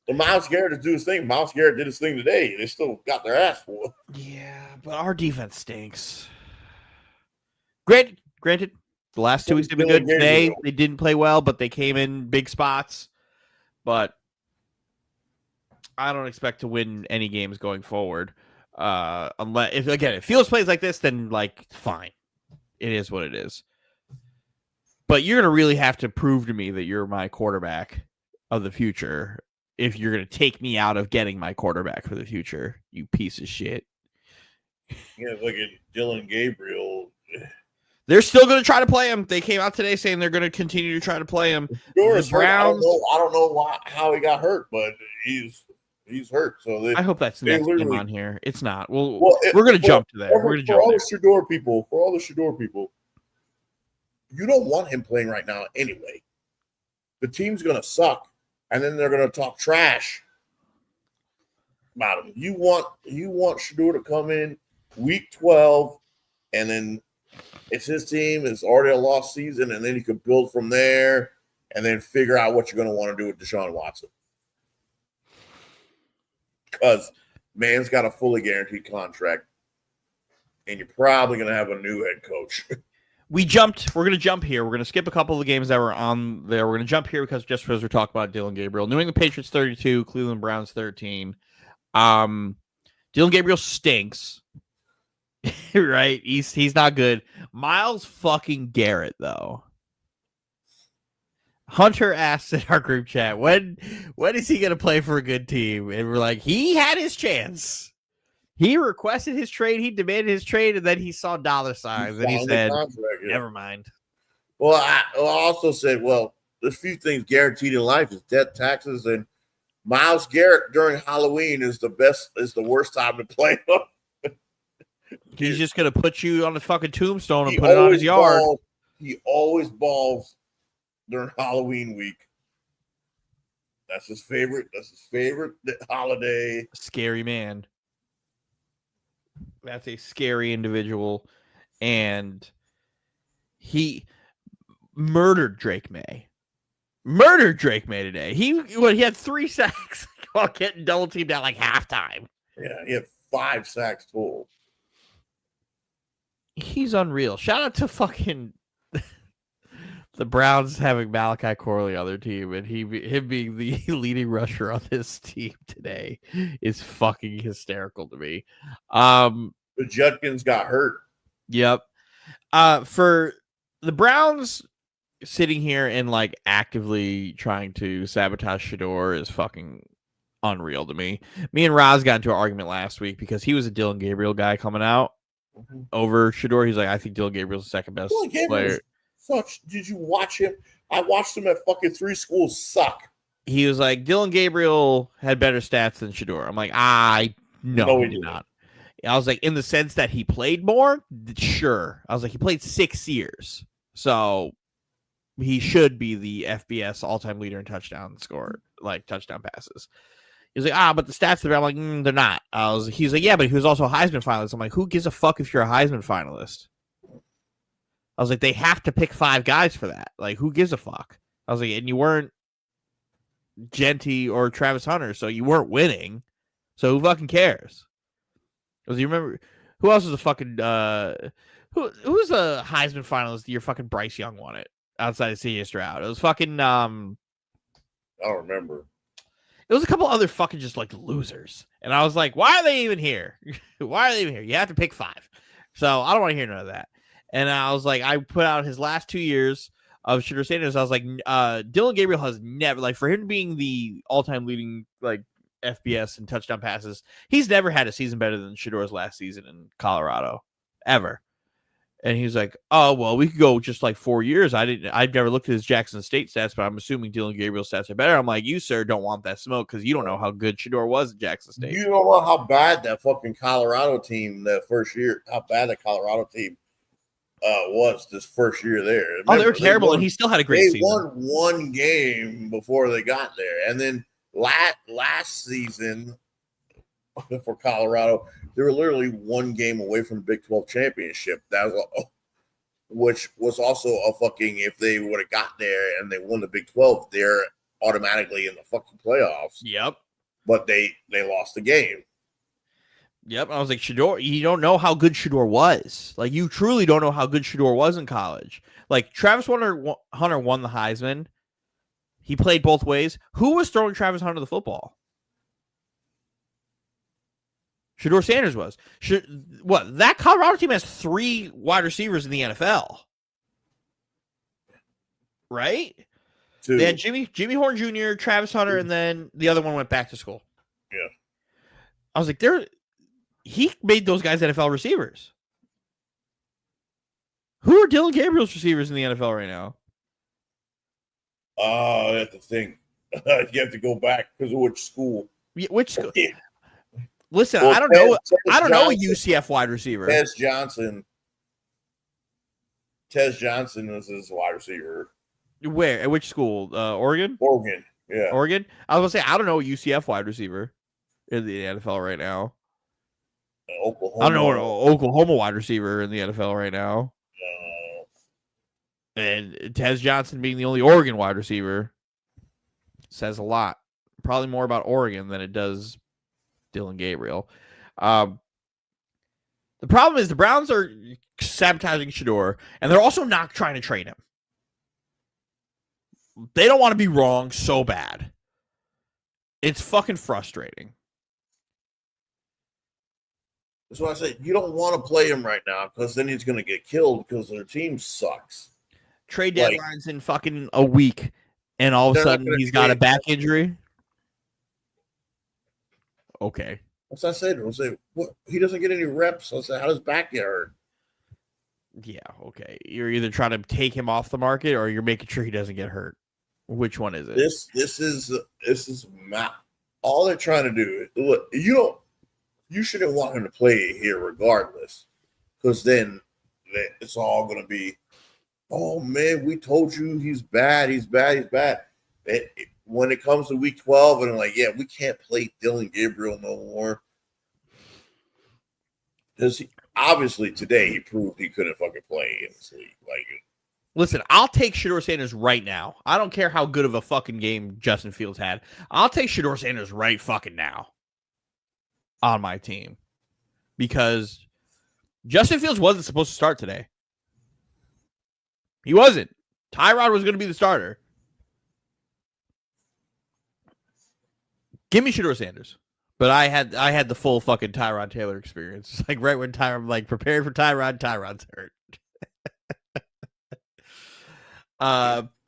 The Myles Garrett is doing his thing. Myles Garrett did his thing today. They still got their ass for. Yeah, but our defense stinks. Granted, the last 2 weeks have been good. Today they didn't play well, but they came in big spots. But I don't expect to win any games going forward. Unless if Fields plays like this, then like fine. It is what it is. But you're gonna really have to prove to me that you're my quarterback of the future if you're gonna take me out of getting my quarterback for the future, you piece of shit. Yeah, look at Dylan Gabriel. They're still going to try to play him. They came out today saying they're going to continue to try to play him. The Browns. I don't know how he got hurt, but he's hurt. So I hope that's the next game on here. It's not. We're going to jump to that. We're going to jump. For all the Shador people, you don't want him playing right now anyway. The team's going to suck, and then they're going to talk trash about him. You want Shador to come in week 12, and then It's his team. It's already a lost season, and then you can build from there, and then figure out what you're going to want to do with Deshaun Watson. Because man's got a fully guaranteed contract, and you're probably going to have a new head coach. We're going to jump here. We're going to skip a couple of the games that were on there. We're going to jump here because we're talking about Dillon Gabriel. New England Patriots 32, Cleveland Browns 13. Dillon Gabriel stinks. Right? He's not good. Myles fucking Garrett, though. Hunter asked in our group chat, when is he going to play for a good team? And we're like, he had his chance. He requested his trade. He demanded his trade, and then he saw dollar signs, and he said, never mind. Well, I also said, well, there's a few things guaranteed in life is death, taxes, and Myles Garrett during Halloween is the worst time to play. He's just going to put you on the fucking tombstone and put it on his yard. He always balls during Halloween week. That's his favorite holiday. Scary man. That's a scary individual. And he murdered Drake May. Today. He had 3 sacks while getting double teamed at like halftime. Yeah, he had 5 sacks total. He's unreal. Shout out to fucking the Browns having Malachi Corley on their team, and him being the leading rusher on this team today is fucking hysterical to me. But Judkins got hurt. Yep. For the Browns sitting here and like actively trying to sabotage Shador is fucking unreal to me. Me and Roz got into an argument last week because he was a Dillon Gabriel guy coming out over Shador. He's like, I think Dillon Gabriel's the second best player. Did you watch him? I watched him at fucking 3 schools suck. He was like, Dillon Gabriel had better stats than Shador. I'm like, no, he did not. I was like, in the sense that he played more? Sure. I was like, he played 6 years. So he should be the FBS all-time leader in touchdown passes. He was like, but the stats, I'm like, they're not. He's like, yeah, but he was also a Heisman finalist. I'm like, who gives a fuck if you're a Heisman finalist? I was like, they have to pick 5 guys for that. Like, who gives a fuck? I was like, and you weren't Genty or Travis Hunter, so you weren't winning. So who fucking cares? Because you remember, who else was a fucking, who's a Heisman finalist the year fucking Bryce Young won it outside of C.J. Stroud? It was fucking, I don't remember. It was a couple other fucking just like losers. And I was like, why are they even here? Why are they even here? You have to pick 5. So I don't want to hear none of that. And I was like, I put out his last 2 years of Shador Sanders. I was like, Dillon Gabriel has never, like, for him being the all-time leading, like, FBS and touchdown passes, he's never had a season better than Shador's last season in Colorado, ever. And he was like, oh, well, we could go just like 4 years. I've never looked at his Jackson State stats, but I'm assuming Dillon Gabriel's stats are better. I'm like, you, sir, don't want that smoke because you don't know how good Shador was at Jackson State. You don't know how bad that fucking Colorado team that first year, how bad the Colorado team was this first year there. Remember, they were terrible, and he still had a great season. They won 1 game before they got there. And then last season for Colorado, they were literally 1 game away from the Big 12 championship. That was, which was also a fucking, if they would have got there and they won the Big 12, they're automatically in the fucking playoffs. Yep. But they lost the game. Yep. I was like, Shador, you don't know how good Shador was. Like, you truly don't know how good Shador was in college. Like, Travis Hunter won the Heisman. He played both ways. Who was throwing Travis Hunter the football? Shador Sanders was. That Colorado team has 3 wide receivers in the NFL. Right? 2. They had Jimmy Horn Jr., Travis Hunter, and then the other one went back to school. Yeah. I was like, he made those guys NFL receivers. Who are Dillon Gabriel's receivers in the NFL right now? I have to think. You have to go back because of which school. Which school? Listen, well, I don't know. I don't know a UCF wide receiver. Tez Johnson is his wide receiver. Where? At which school? Oregon? Oregon, yeah. Oregon? I was going to say, I don't know a UCF wide receiver in the NFL right now. Oklahoma. I don't know an Oklahoma wide receiver in the NFL right now. And Tez Johnson being the only Oregon wide receiver says a lot. Probably more about Oregon than it does Dylan Gabriel. The problem is the Browns are sabotaging Shador, and they're also not trying to trade him. They don't want to be wrong so bad. It's fucking frustrating. That's why I say you don't want to play him right now because then he's going to get killed because their team sucks. Trade deadline's in fucking a week, and all of a sudden he's got a back injury. Okay. That's what I said. I'll say, what? He doesn't get any reps. I'll say, how does back get hurt? Yeah, okay. You're either trying to take him off the market or you're making sure he doesn't get hurt. Which one is it? This is all they're trying to do. Look, you shouldn't want him to play here regardless, because then it's all going to be, oh man, we told you he's bad. When it comes to week 12, and I'm like, yeah, we can't play Dylan Gabriel no more. Because obviously today he proved he couldn't fucking play in this league. Like, listen, I'll take Shador Sanders right now. I don't care how good of a fucking game Justin Fields had. I'll take Shador Sanders right fucking now on my team. Because Justin Fields wasn't supposed to start today. He wasn't. Tyrod was going to be the starter. Give me Shador Sanders. But I had the full fucking Tyrod Taylor experience. It's like right when Tyrod prepared for Tyrod's hurt.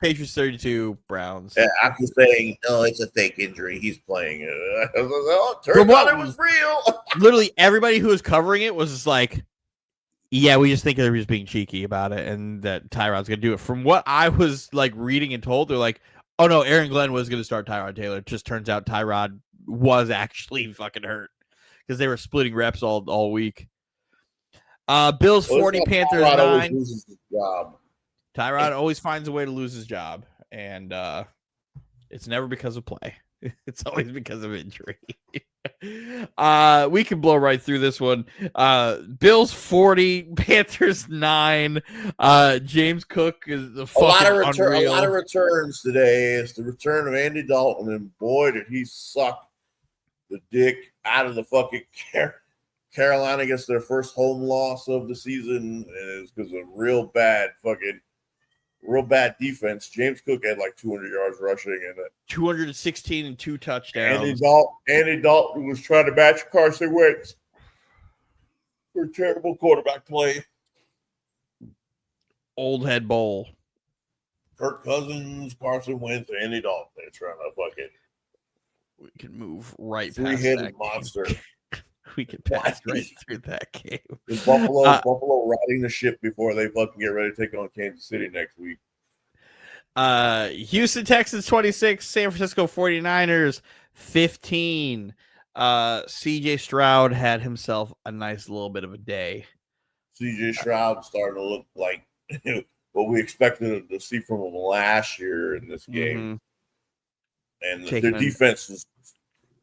Patriots 32, Browns. Yeah, after saying, no, it's a fake injury. He's playing it. Turns out it was real. Literally everybody who was covering it was just like, yeah, we just think they're just being cheeky about it and that Tyrod's going to do it. From what I was like reading and told, they're like, oh no, Aaron Glenn was going to start Tyrod Taylor. It just turns out Tyrod was actually fucking hurt because they were splitting reps all week. Bills 40, Panthers 9. Tyrod always finds a way to lose his job, and it's never because of play. It's always because of injury. We can blow right through this one. Bills 40, Panthers 9. James Cook is the fucking unreal. A lot of returns today. It's the return of Andy Dalton, and boy, did he suck the dick out of the fucking Carolina gets their first home loss of the season, and it's because of real bad defense. James Cook had like 200 yards rushing and 216 and 2 touchdowns. Andy Dalton was trying to match Carson Wentz for terrible quarterback play. Old head bowl. Kirk Cousins, Carson Wentz, Andy Dalton. They're trying to fucking. We can move right past three-headed monster. We can pass right through that game. Buffalo riding the ship before they fucking get ready to take on Kansas City next week. Houston Texans 26, San Francisco 49ers 15. CJ Stroud had himself a nice little bit of a day. CJ Stroud started to look like what we expected to see from him last year in this game. And their defense was,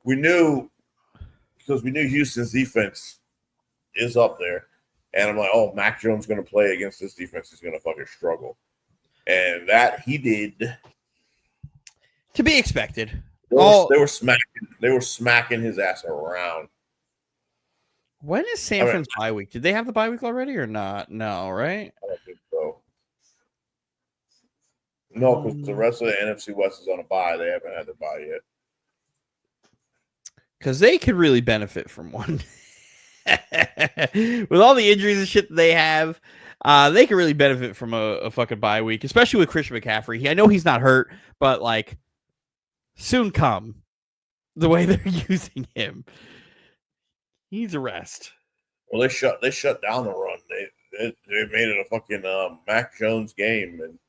we knew Houston's defense is up there. And I'm like, oh, Mac Jones going to play against this defense. He's going to fucking struggle. And that he did. To be expected. They were smacking his ass around. When is San Fran's bye week? Did they have the bye week already or not? No, right? I don't think so. No, because the rest of the NFC West is on a bye. They haven't had their bye yet. Because they could really benefit from one. With all the injuries and shit that they have, they could really benefit from a fucking bye week, especially with Christian McCaffrey. I know he's not hurt, but like soon come the way they're using him. He needs a rest. Well, they shut down the run. They made it a fucking Mac Jones game, and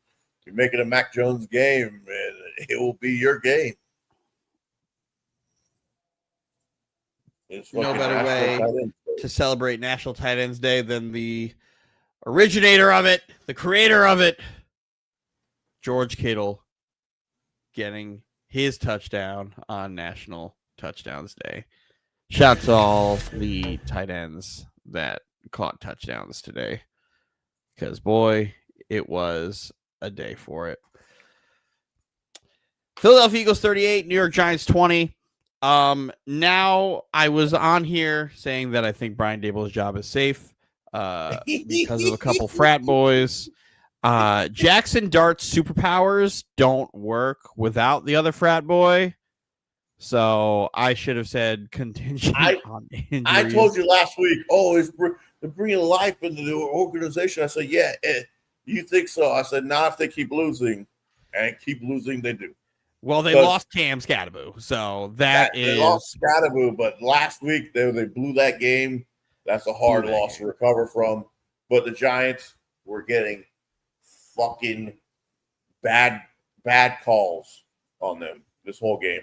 you make it a Mac Jones game, and it will be your game. No better way to celebrate National Tight Ends Day than the originator of it, the creator of it, George Kittle, getting his touchdown on National Touchdowns Day. Shout out to all the tight ends that caught touchdowns today. Because, boy, it was a day for it. Philadelphia Eagles 38, New York Giants 20. Now I was on here saying that I think Brian Dable's job is safe because of a couple frat boys. Jackson Dart's superpowers don't work without the other frat boy. So I should have said contingent on injuries. I told you last week, they're bringing life into the organization. I said, yeah, you think so? I said, not if they keep losing. And keep losing, they do. Well, they lost Cam Scatterbo, so they lost Scatterbo, but last week they blew that game. That's a hard loss to recover from. But the Giants were getting fucking bad calls on them this whole game.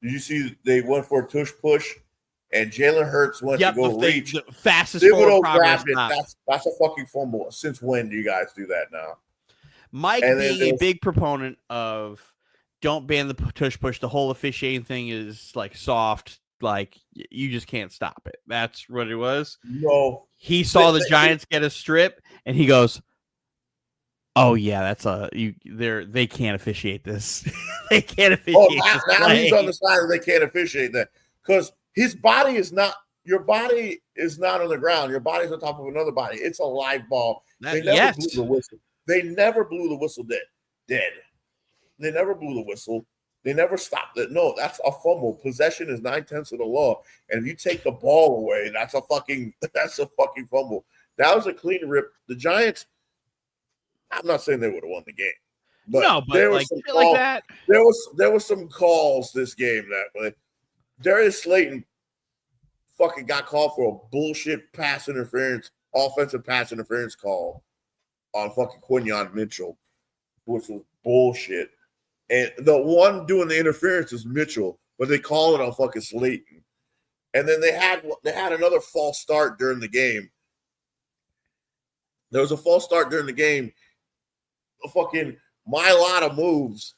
Did you see they went for a tush push, and Jalen Hurts went to go reach the fastest forward progress. That's a fucking fumble. Since when do you guys do that now? Mike being a big proponent of don't ban the tush push. The whole officiating thing is like soft. Like you just can't stop it. That's what it was. No, he saw the Giants get a strip, and he goes, "Oh yeah, they can't officiate this. They can't officiate this." Now he's on the side of they can't officiate that because his body is not. Your body is not on the ground. Your body's on top of another body. It's a live ball. They never blew the whistle. They never blew the whistle dead. They never blew the whistle. They never stopped it. No, that's a fumble. Possession is 9/10 of the law. And if you take the ball away, that's a fucking fumble. That was a clean rip. The Giants, I'm not saying they would have won the game. But there was some calls, like that. There was some calls this game that Darius Slayton fucking got called for a bullshit offensive pass interference call on fucking Quinyon Mitchell, which was bullshit. And the one doing the interference is Mitchell, but they call it on fucking Slayton. And then they had another false start during the game. There was a false start during the game. A fucking Mailata moves,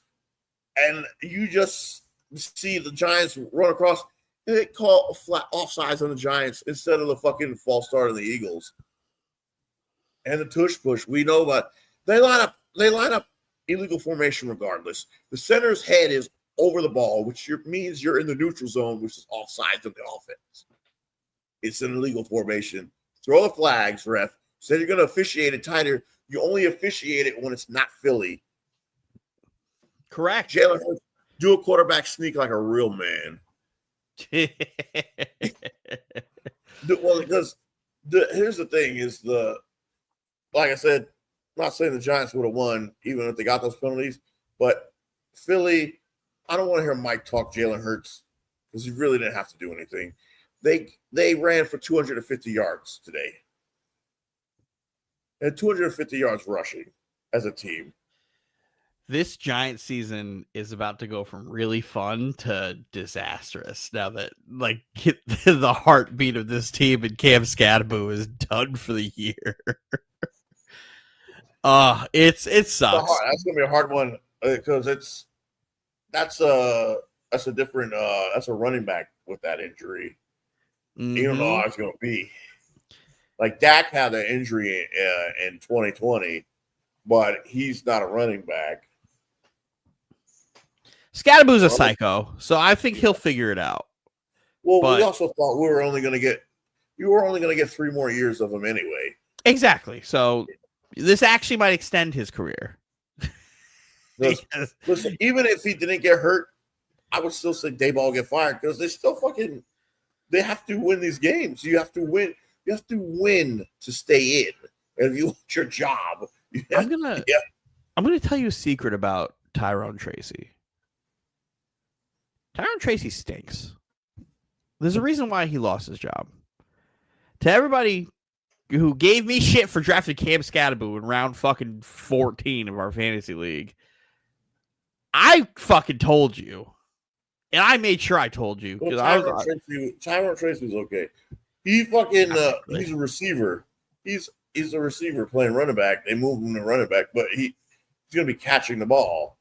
and you just see the Giants run across. And they call a flat offsides on the Giants instead of the fucking false start on the Eagles. And the tush push, we know that they line up illegal formation regardless. The center's head is over the ball, which means you're in the neutral zone, which is offsides of the offense. It's an illegal formation. Throw the flags, ref. Said you're going to officiate it tighter. You only officiate it when it's not Philly. Correct. Jalen Hurts, do a quarterback sneak like a real man. Well, because here's the thing is like I said, I'm not saying the Giants would have won even if they got those penalties, but Philly, I don't want to hear Mike talk Jalen Hurts because he really didn't have to do anything. They ran for 250 yards today. And 250 yards rushing as a team. This Giant season is about to go from really fun to disastrous now that the heartbeat of this team and Cam Scatterbo is done for the year. It sucks. That's gonna be a hard one because that's a running back with that injury. Mm-hmm. You don't know how it's gonna be. Like Dak had an injury in 2020, but he's not a running back. Scatterbo's a psycho, so I think he'll figure it out. Well, we also thought you were only going to get 3 more years of him anyway. Exactly. So this actually might extend his career. Listen, even if he didn't get hurt, I would still say Daboll will get fired because they have to win these games. You have to win. You have to win to stay in. And if you want your job, I'm gonna tell you a secret about Tyrone Tracy. Tyrone Tracy stinks. There's a reason why he lost his job. To everybody who gave me shit for drafting Cam Scatterbo in round fucking 14 of our fantasy league, I fucking told you. And I made sure I told you. Well, Tyrone Tracy was okay. He fucking he's a receiver. He's a receiver playing running back. They moved him to running back, but he's gonna be catching the ball.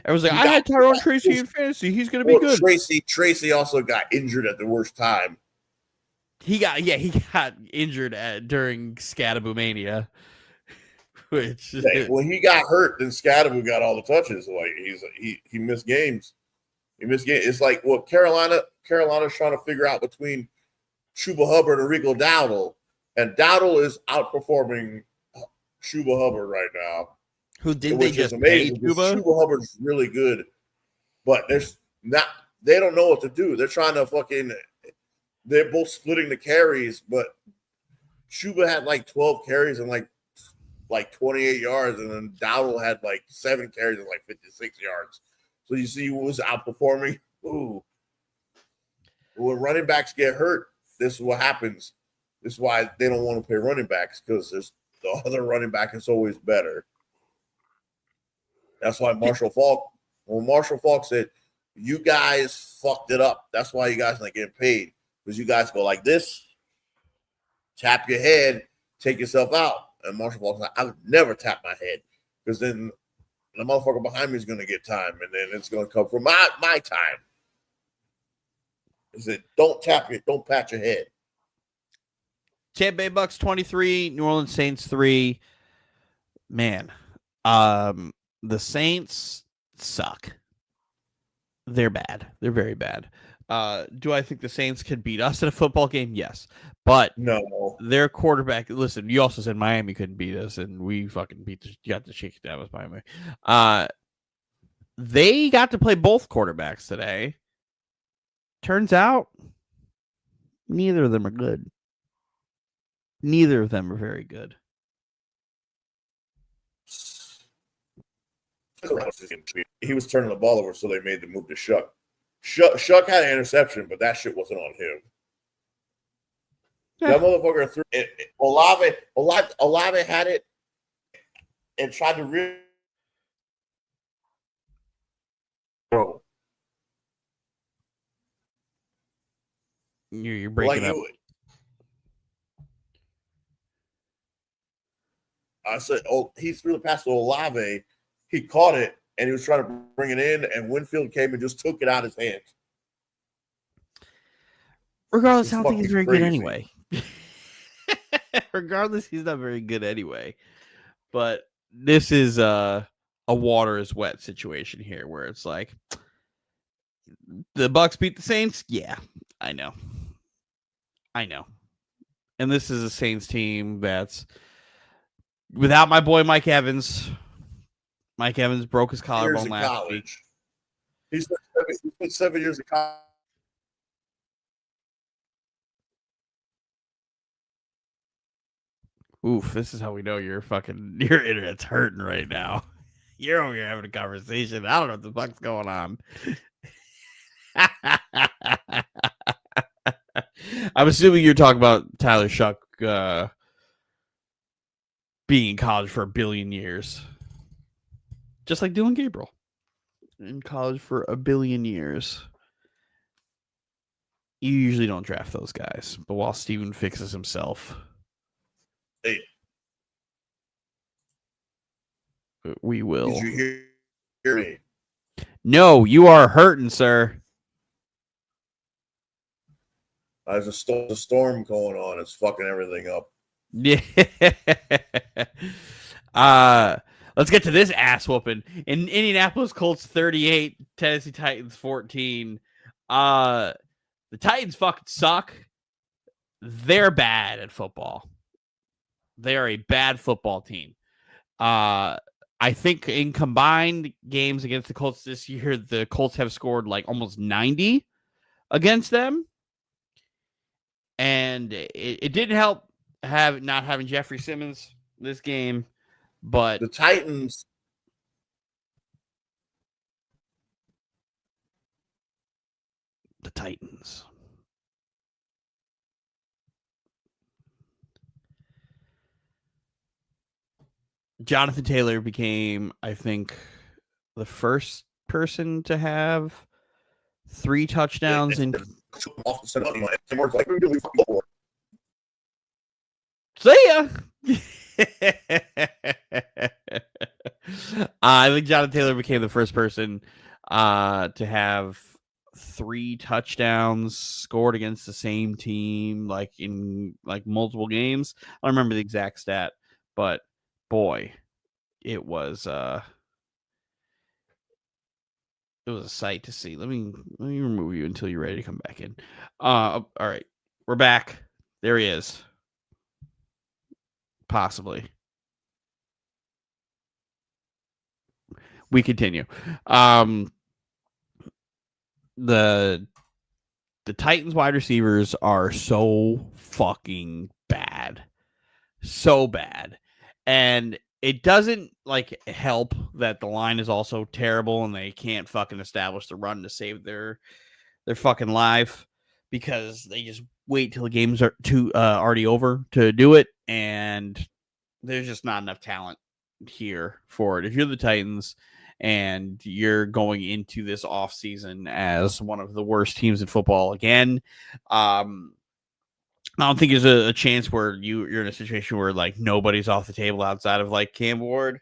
I was like, I had Tyrone Tracy in fantasy. He's gonna be good. Tracy also got injured at the worst time. He got injured during Scatterbo Mania. Which When he got hurt, then Scadaboo got all the touches. Like he missed games. He missed games. It's like what Carolina's trying to figure out between Chuba Hubbard and Rico Dowdle, and Dowdle is outperforming Chuba Hubbard right now. who did which they just is amazing. pay Chuba? Chuba Hubbard's really good, but there's not. They don't know what to do. They're trying to fucking. They're both splitting the carries, but Chuba had like 12 carries and like 28 yards, and then Dowdle had like 7 carries and like 56 yards. So you see who was outperforming. Ooh. When running backs get hurt, this is what happens. This is why they don't want to play running backs, because there's the other running back is always better. That's why Marshall Faulk said, you guys fucked it up. That's why you guys not getting paid, because you guys go like this, tap your head, take yourself out. And Marshall Faulk's like, I would never tap my head, because then the motherfucker behind me is going to get time, and then it's going to come from my time. He said, don't pat your head. Tampa Bay Bucks 23, New Orleans Saints 3. Man, the Saints suck. They're bad. They're very bad. Do I think the Saints could beat us in a football game? Yes. But no, their quarterback, listen, you also said Miami couldn't beat us, and we fucking got the shake down with Miami. They got to play both quarterbacks today. Turns out neither of them are good. Neither of them are very good. He was turning the ball over, so they made the move to Shuck. Shuck had an interception, but that shit wasn't on him. That motherfucker threw it. Olave had it and tried to really throw. You're breaking up. I said, he threw the pass to Olave. He caught it, and he was trying to bring it in, and Winfield came and just took it out of his hands. Regardless, I don't think he's very good anyway. Regardless, he's not very good anyway. But this is a water is wet situation here, where it's like the Bucks beat the Saints. Yeah, I know. And this is a Saints team that's without my boy Mike Evans. Mike Evans broke his collarbone last week. He's been 7 years of college. Oof, this is how we know your internet's hurting right now. You're over here having a conversation. I don't know what the fuck's going on. I'm assuming you're talking about Tyler Shuck being in college for 1 billion years. Just like Dylan Gabriel. In college for 1 billion years. You usually don't draft those guys. But while Steven fixes himself, we will. Did you hear me? No, you are hurting, sir. There's a storm going on. It's fucking everything up. Yeah. Let's get to this ass whooping. In Indianapolis Colts 38, Tennessee Titans 14. The Titans fucking suck. They're bad at football. They are a bad football team. I think in combined games against the Colts this year, the Colts have scored like almost 90 against them. And it didn't help not having Jeffrey Simmons this game, but the Titans. Jonathan Taylor became, I think, the first person to have 3 touchdowns in. See ya. I think Jonathan Taylor became the first person to have 3 touchdowns scored against the same team, like in like multiple games. I don't remember the exact stat, but boy, it was a sight to see. Let me remove you until you're ready to come back in. All right, we're back. There he is. Possibly. We continue. The Titans wide receivers are so fucking bad. So bad. And it doesn't like help that the line is also terrible and they can't fucking establish the run to save their fucking life because they just wait till the games are already over to do it, and there's just not enough talent here for it. If you're the Titans and you're going into this offseason as one of the worst teams in football again, I don't think there's a chance where you're in a situation where like nobody's off the table outside of like Cam Ward.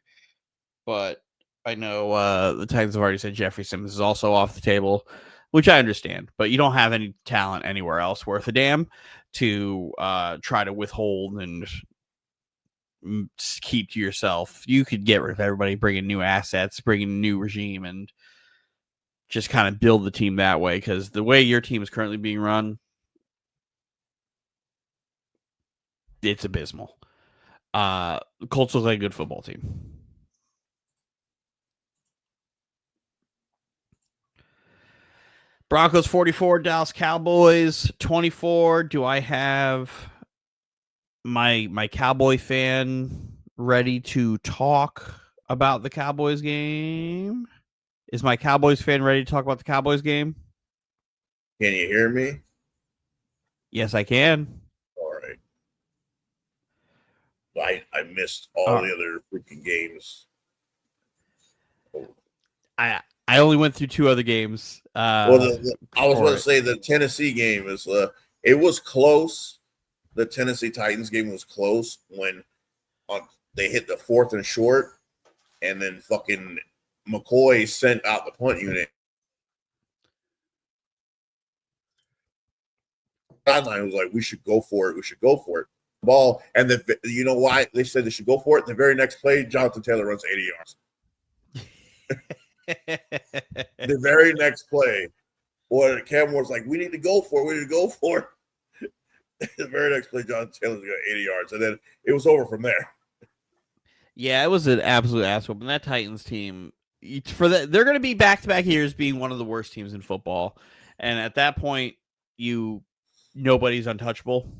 But I know the Titans have already said Jeffrey Simmons is also off the table, which I understand. But you don't have any talent anywhere else worth a damn to try to withhold and keep to yourself. You could get rid of everybody, bring in new assets, bring in a new regime, and just kind of build the team that way. Because the way your team is currently being run, it's abysmal. The Colts look like a good football team. Broncos 44, Dallas Cowboys 24. Do I have my Cowboy fan ready to talk about the Cowboys game? Is my Cowboys fan ready to talk about the Cowboys game? Can you hear me? Yes, I can. All right. I missed all the other freaking games. I only went through two other games. I was going to say the Tennessee game is it was close. The Tennessee Titans game was close when they hit the 4th and short, and then fucking McCoy sent out the punt unit. Sideline was like, "We should go for it. We should go for it." Ball, and you know why they said they should go for it? The very next play, Jonathan Taylor runs 80 yards. The very next play, or Cam Ward's like, "We need to go for it. We need to go for it." The very next play, Jonathan Taylor's got 80 yards, and then it was over from there. Yeah, it was an absolute asshole. And that Titans team, they're going to be back-to-back years being one of the worst teams in football. And at that point, nobody's untouchable.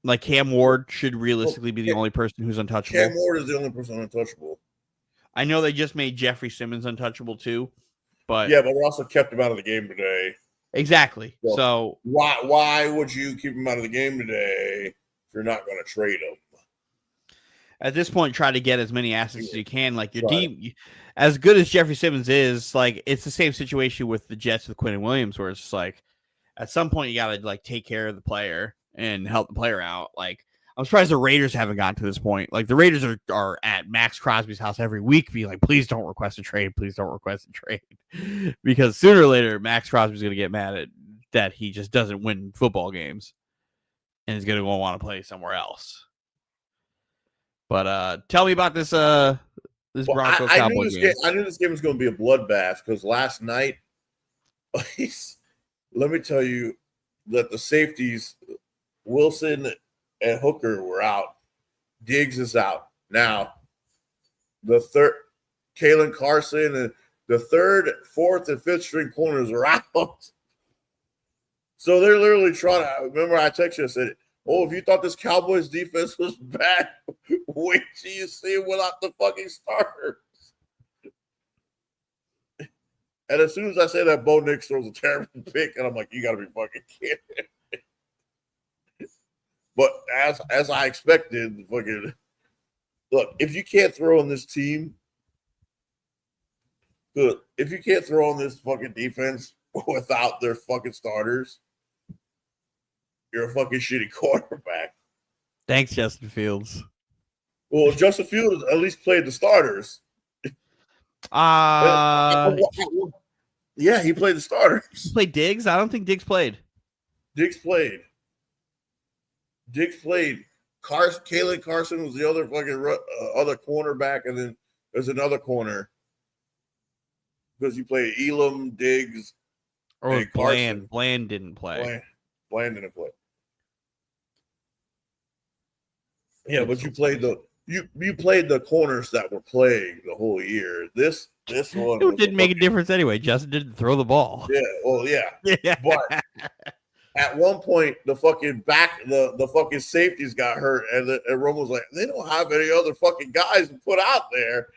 Like Cam Ward should realistically be the only person who's untouchable. Cam Ward is the only person untouchable. I know they just made Jeffrey Simmons untouchable too, but yeah, but we also kept him out of the game today. Exactly. So why would you keep him out of the game today if you're not going to trade him? At this point, try to get as many assets as you can. Like your team, as good as Jeffrey Simmons is, like it's the same situation with the Jets with Quinn and Williams, where it's just like at some point you got to like take care of the player and help the player out. Like I'm surprised the Raiders haven't gotten to this point. Like the Raiders are at Max Crosby's house every week, being like, "Please don't request a trade. Please don't request a trade," because sooner or later Max Crosby's going to get mad at that he just doesn't win football games, and is going to want to play somewhere else. But tell me about this Broncos Cowboys game. I knew this game was going to be a bloodbath because last night, let me tell you that the safeties, Wilson and Hooker, were out. Diggs is out. Now, the third, Kalen Carson, and the third, fourth, and fifth string corners are out. So they're literally trying to, remember I texted you, I said, "Oh, if you thought this Cowboys defense was bad, wait till you see it without the fucking starters." And as soon as I say that, Bo Nix throws a terrible pick, and I'm like, "You got to be fucking kidding." But as I expected, fucking look, if you can't throw on this team, good. If you can't throw on this fucking defense without their fucking starters, you're a fucking shitty quarterback. Thanks, Justin Fields. Well, Justin Fields at least played the starters. Yeah, he played the starters. He played Diggs? I don't think Diggs played. Diggs played. Kalen Carson was the other fucking other cornerback, and then there's another corner because you played Elam, Diggs, or and Carson. Bland didn't play. Bland didn't play. Yeah, but you played you played the corners that were playing the whole year. This one it didn't make a difference anyway. Justin didn't throw the ball. Yeah, well, yeah. But at one point, the fucking the fucking safeties got hurt, and Rome was like, they don't have any other fucking guys to put out there.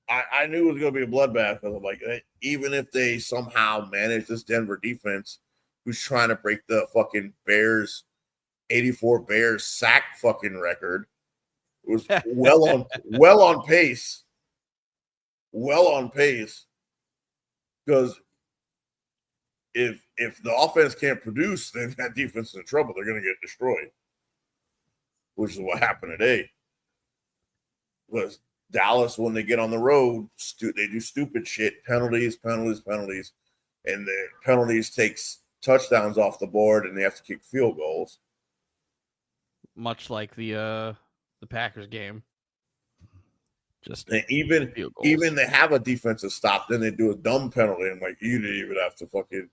I knew it was going to be a bloodbath because I'm like, even if they somehow manage this Denver defense, who's trying to break the fucking Bears 84 Bears sack fucking record, it was well on pace. Well on pace. Because if the offense can't produce, then that defense is in trouble. They're going to get destroyed, which is what happened today. Was Dallas, when they get on the road, they do stupid shit, penalties, and the penalties takes touchdowns off the board, and they have to kick field goals. Much like the Packers game. Just and even they have a defensive stop, then they do a dumb penalty, and like you didn't even have to fucking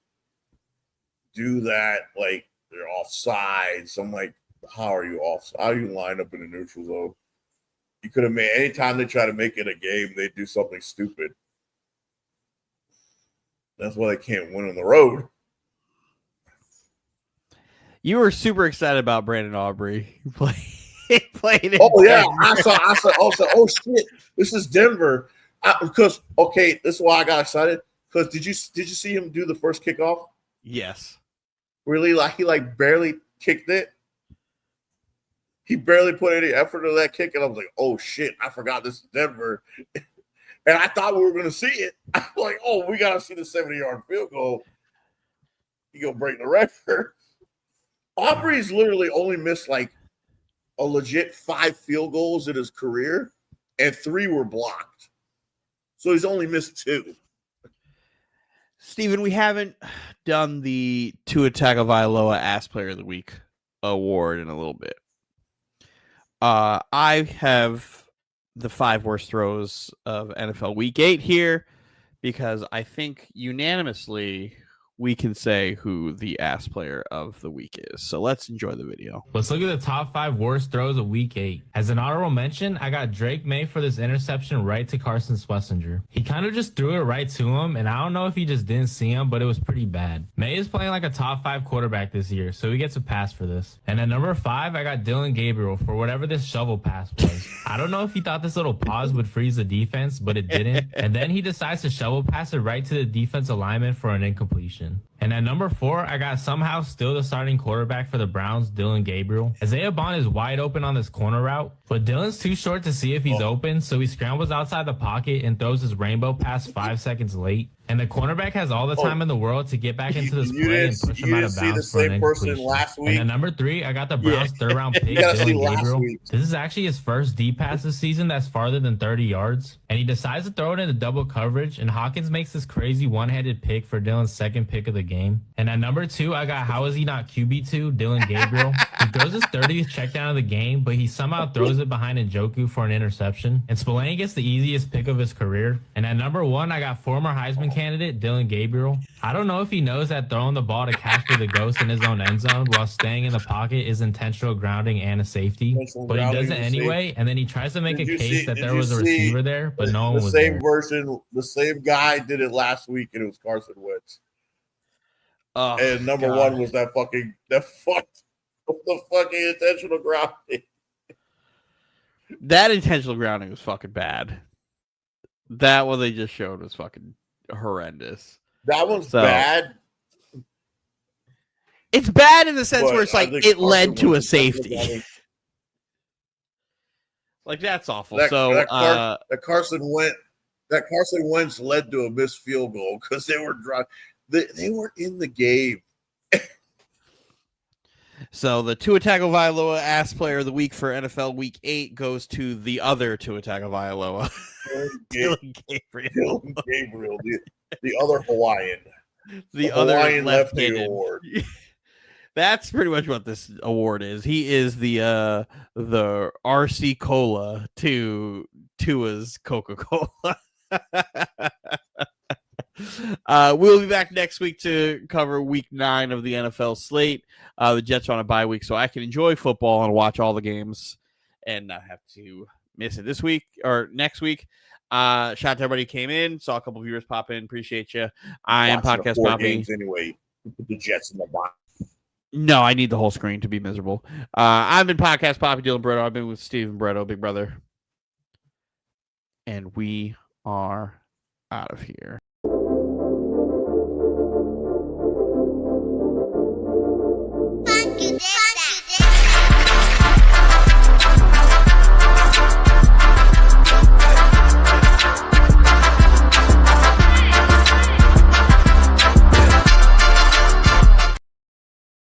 do that. Like they're offside. So I'm like, how are you offside? How are you lined up in the neutral zone? You could have made anytime they try to make it a game, they do something stupid. That's why they can't win on the road. You were super excited about Brandon Aubrey. He played. Oh yeah, I saw. Oh shit, this is Denver. Because this is why I got excited. Because did you see him do the first kickoff? Yes. Really, he barely kicked it. He barely put any effort into that kick, and I was like, "Oh shit, I forgot this is Denver." And I thought we were going to see it. I'm like, "Oh, we got to see the 70-yard field goal. He gonna break the record." Aubrey's literally only missed like a legit 5 field goals in his career, and 3 were blocked. So he's only missed 2. Steven, we haven't done the Tua Tagovailoa Ass Player of the Week award in a little bit. I have the 5 worst throws of NFL Week 8 here because I think unanimously we can say who the ass player of the week is. So let's enjoy the video. Let's look at the top 5 worst throws of week 8. As an honorable mention, I got Drake May for this interception right to Carson Schlesinger. He kind of just threw it right to him, and I don't know if he just didn't see him, but it was pretty bad. May is playing like a top 5 quarterback this year, so he gets a pass for this. And at number 5, I got Dylan Gabriel for whatever this shovel pass was. I don't know if he thought this little pause would freeze the defense, but it didn't. And then he decides to shovel pass it right to the defensive lineman for an incompletion. And at number 4, I got somehow still the starting quarterback for the Browns, Dylan Gabriel. Isaiah Bond is wide open on this corner route, but Dylan's too short to see if he's open, so he scrambles outside the pocket and throws his rainbow pass 5 seconds late. And the cornerback has all the time in the world to get back into this play and push him out of bounds for an incompletion. And at number 3, I got the Browns' third-round pick, Dylan Gabriel. This is actually his first deep pass this season that's farther than 30 yards. And he decides to throw it into double coverage, and Hawkins makes this crazy one-handed pick for Dylan's second pick of the game. And at number 2, I got how is he not QB2, Dylan Gabriel. He throws his 30th check down of the game, but he somehow throws it behind Njoku for an interception. And Spillane gets the easiest pick of his career. And at number 1, I got former Heisman candidate Dylan Gabriel. I don't know if he knows that throwing the ball to Casper the Ghost in his own end zone while staying in the pocket is intentional grounding and a safety, but he does it anyway, and then he tries to make a case that there was a receiver there, but no one was there. The same guy did it last week, and it was Carson Wentz. And number 1 was the fucking intentional grounding. That intentional grounding was fucking bad. That one they just showed was fucking horrendous. That one's bad. It's bad in the sense where it's like it led to a safety. Like that's awful. That Carson Wentz led to a missed field goal because they were they were in the game. So the Tua Tagovailoa Ass Player of the Week for NFL Week 8 goes to the other Tua Tagovailoa. Dylan Gabriel, the other Hawaiian. The other Hawaiian lefty award. That's pretty much what this award is. He is the RC Cola to Tua's Coca-Cola. We'll be back next week to cover week 9 of the NFL slate. The Jets are on a bye week, so I can enjoy football and watch all the games and not have to miss it this week or next week. Shout out to everybody who came in. Saw a couple viewers pop in. Appreciate you. I am Watching the Podcast 4 Poppy. games anyway. Put the Jets in the box. No, I need the whole screen to be miserable. I've been Podcast Poppy, Dylan Barreto. I've been with Steven Barreto, Big Brother. And we are out of here.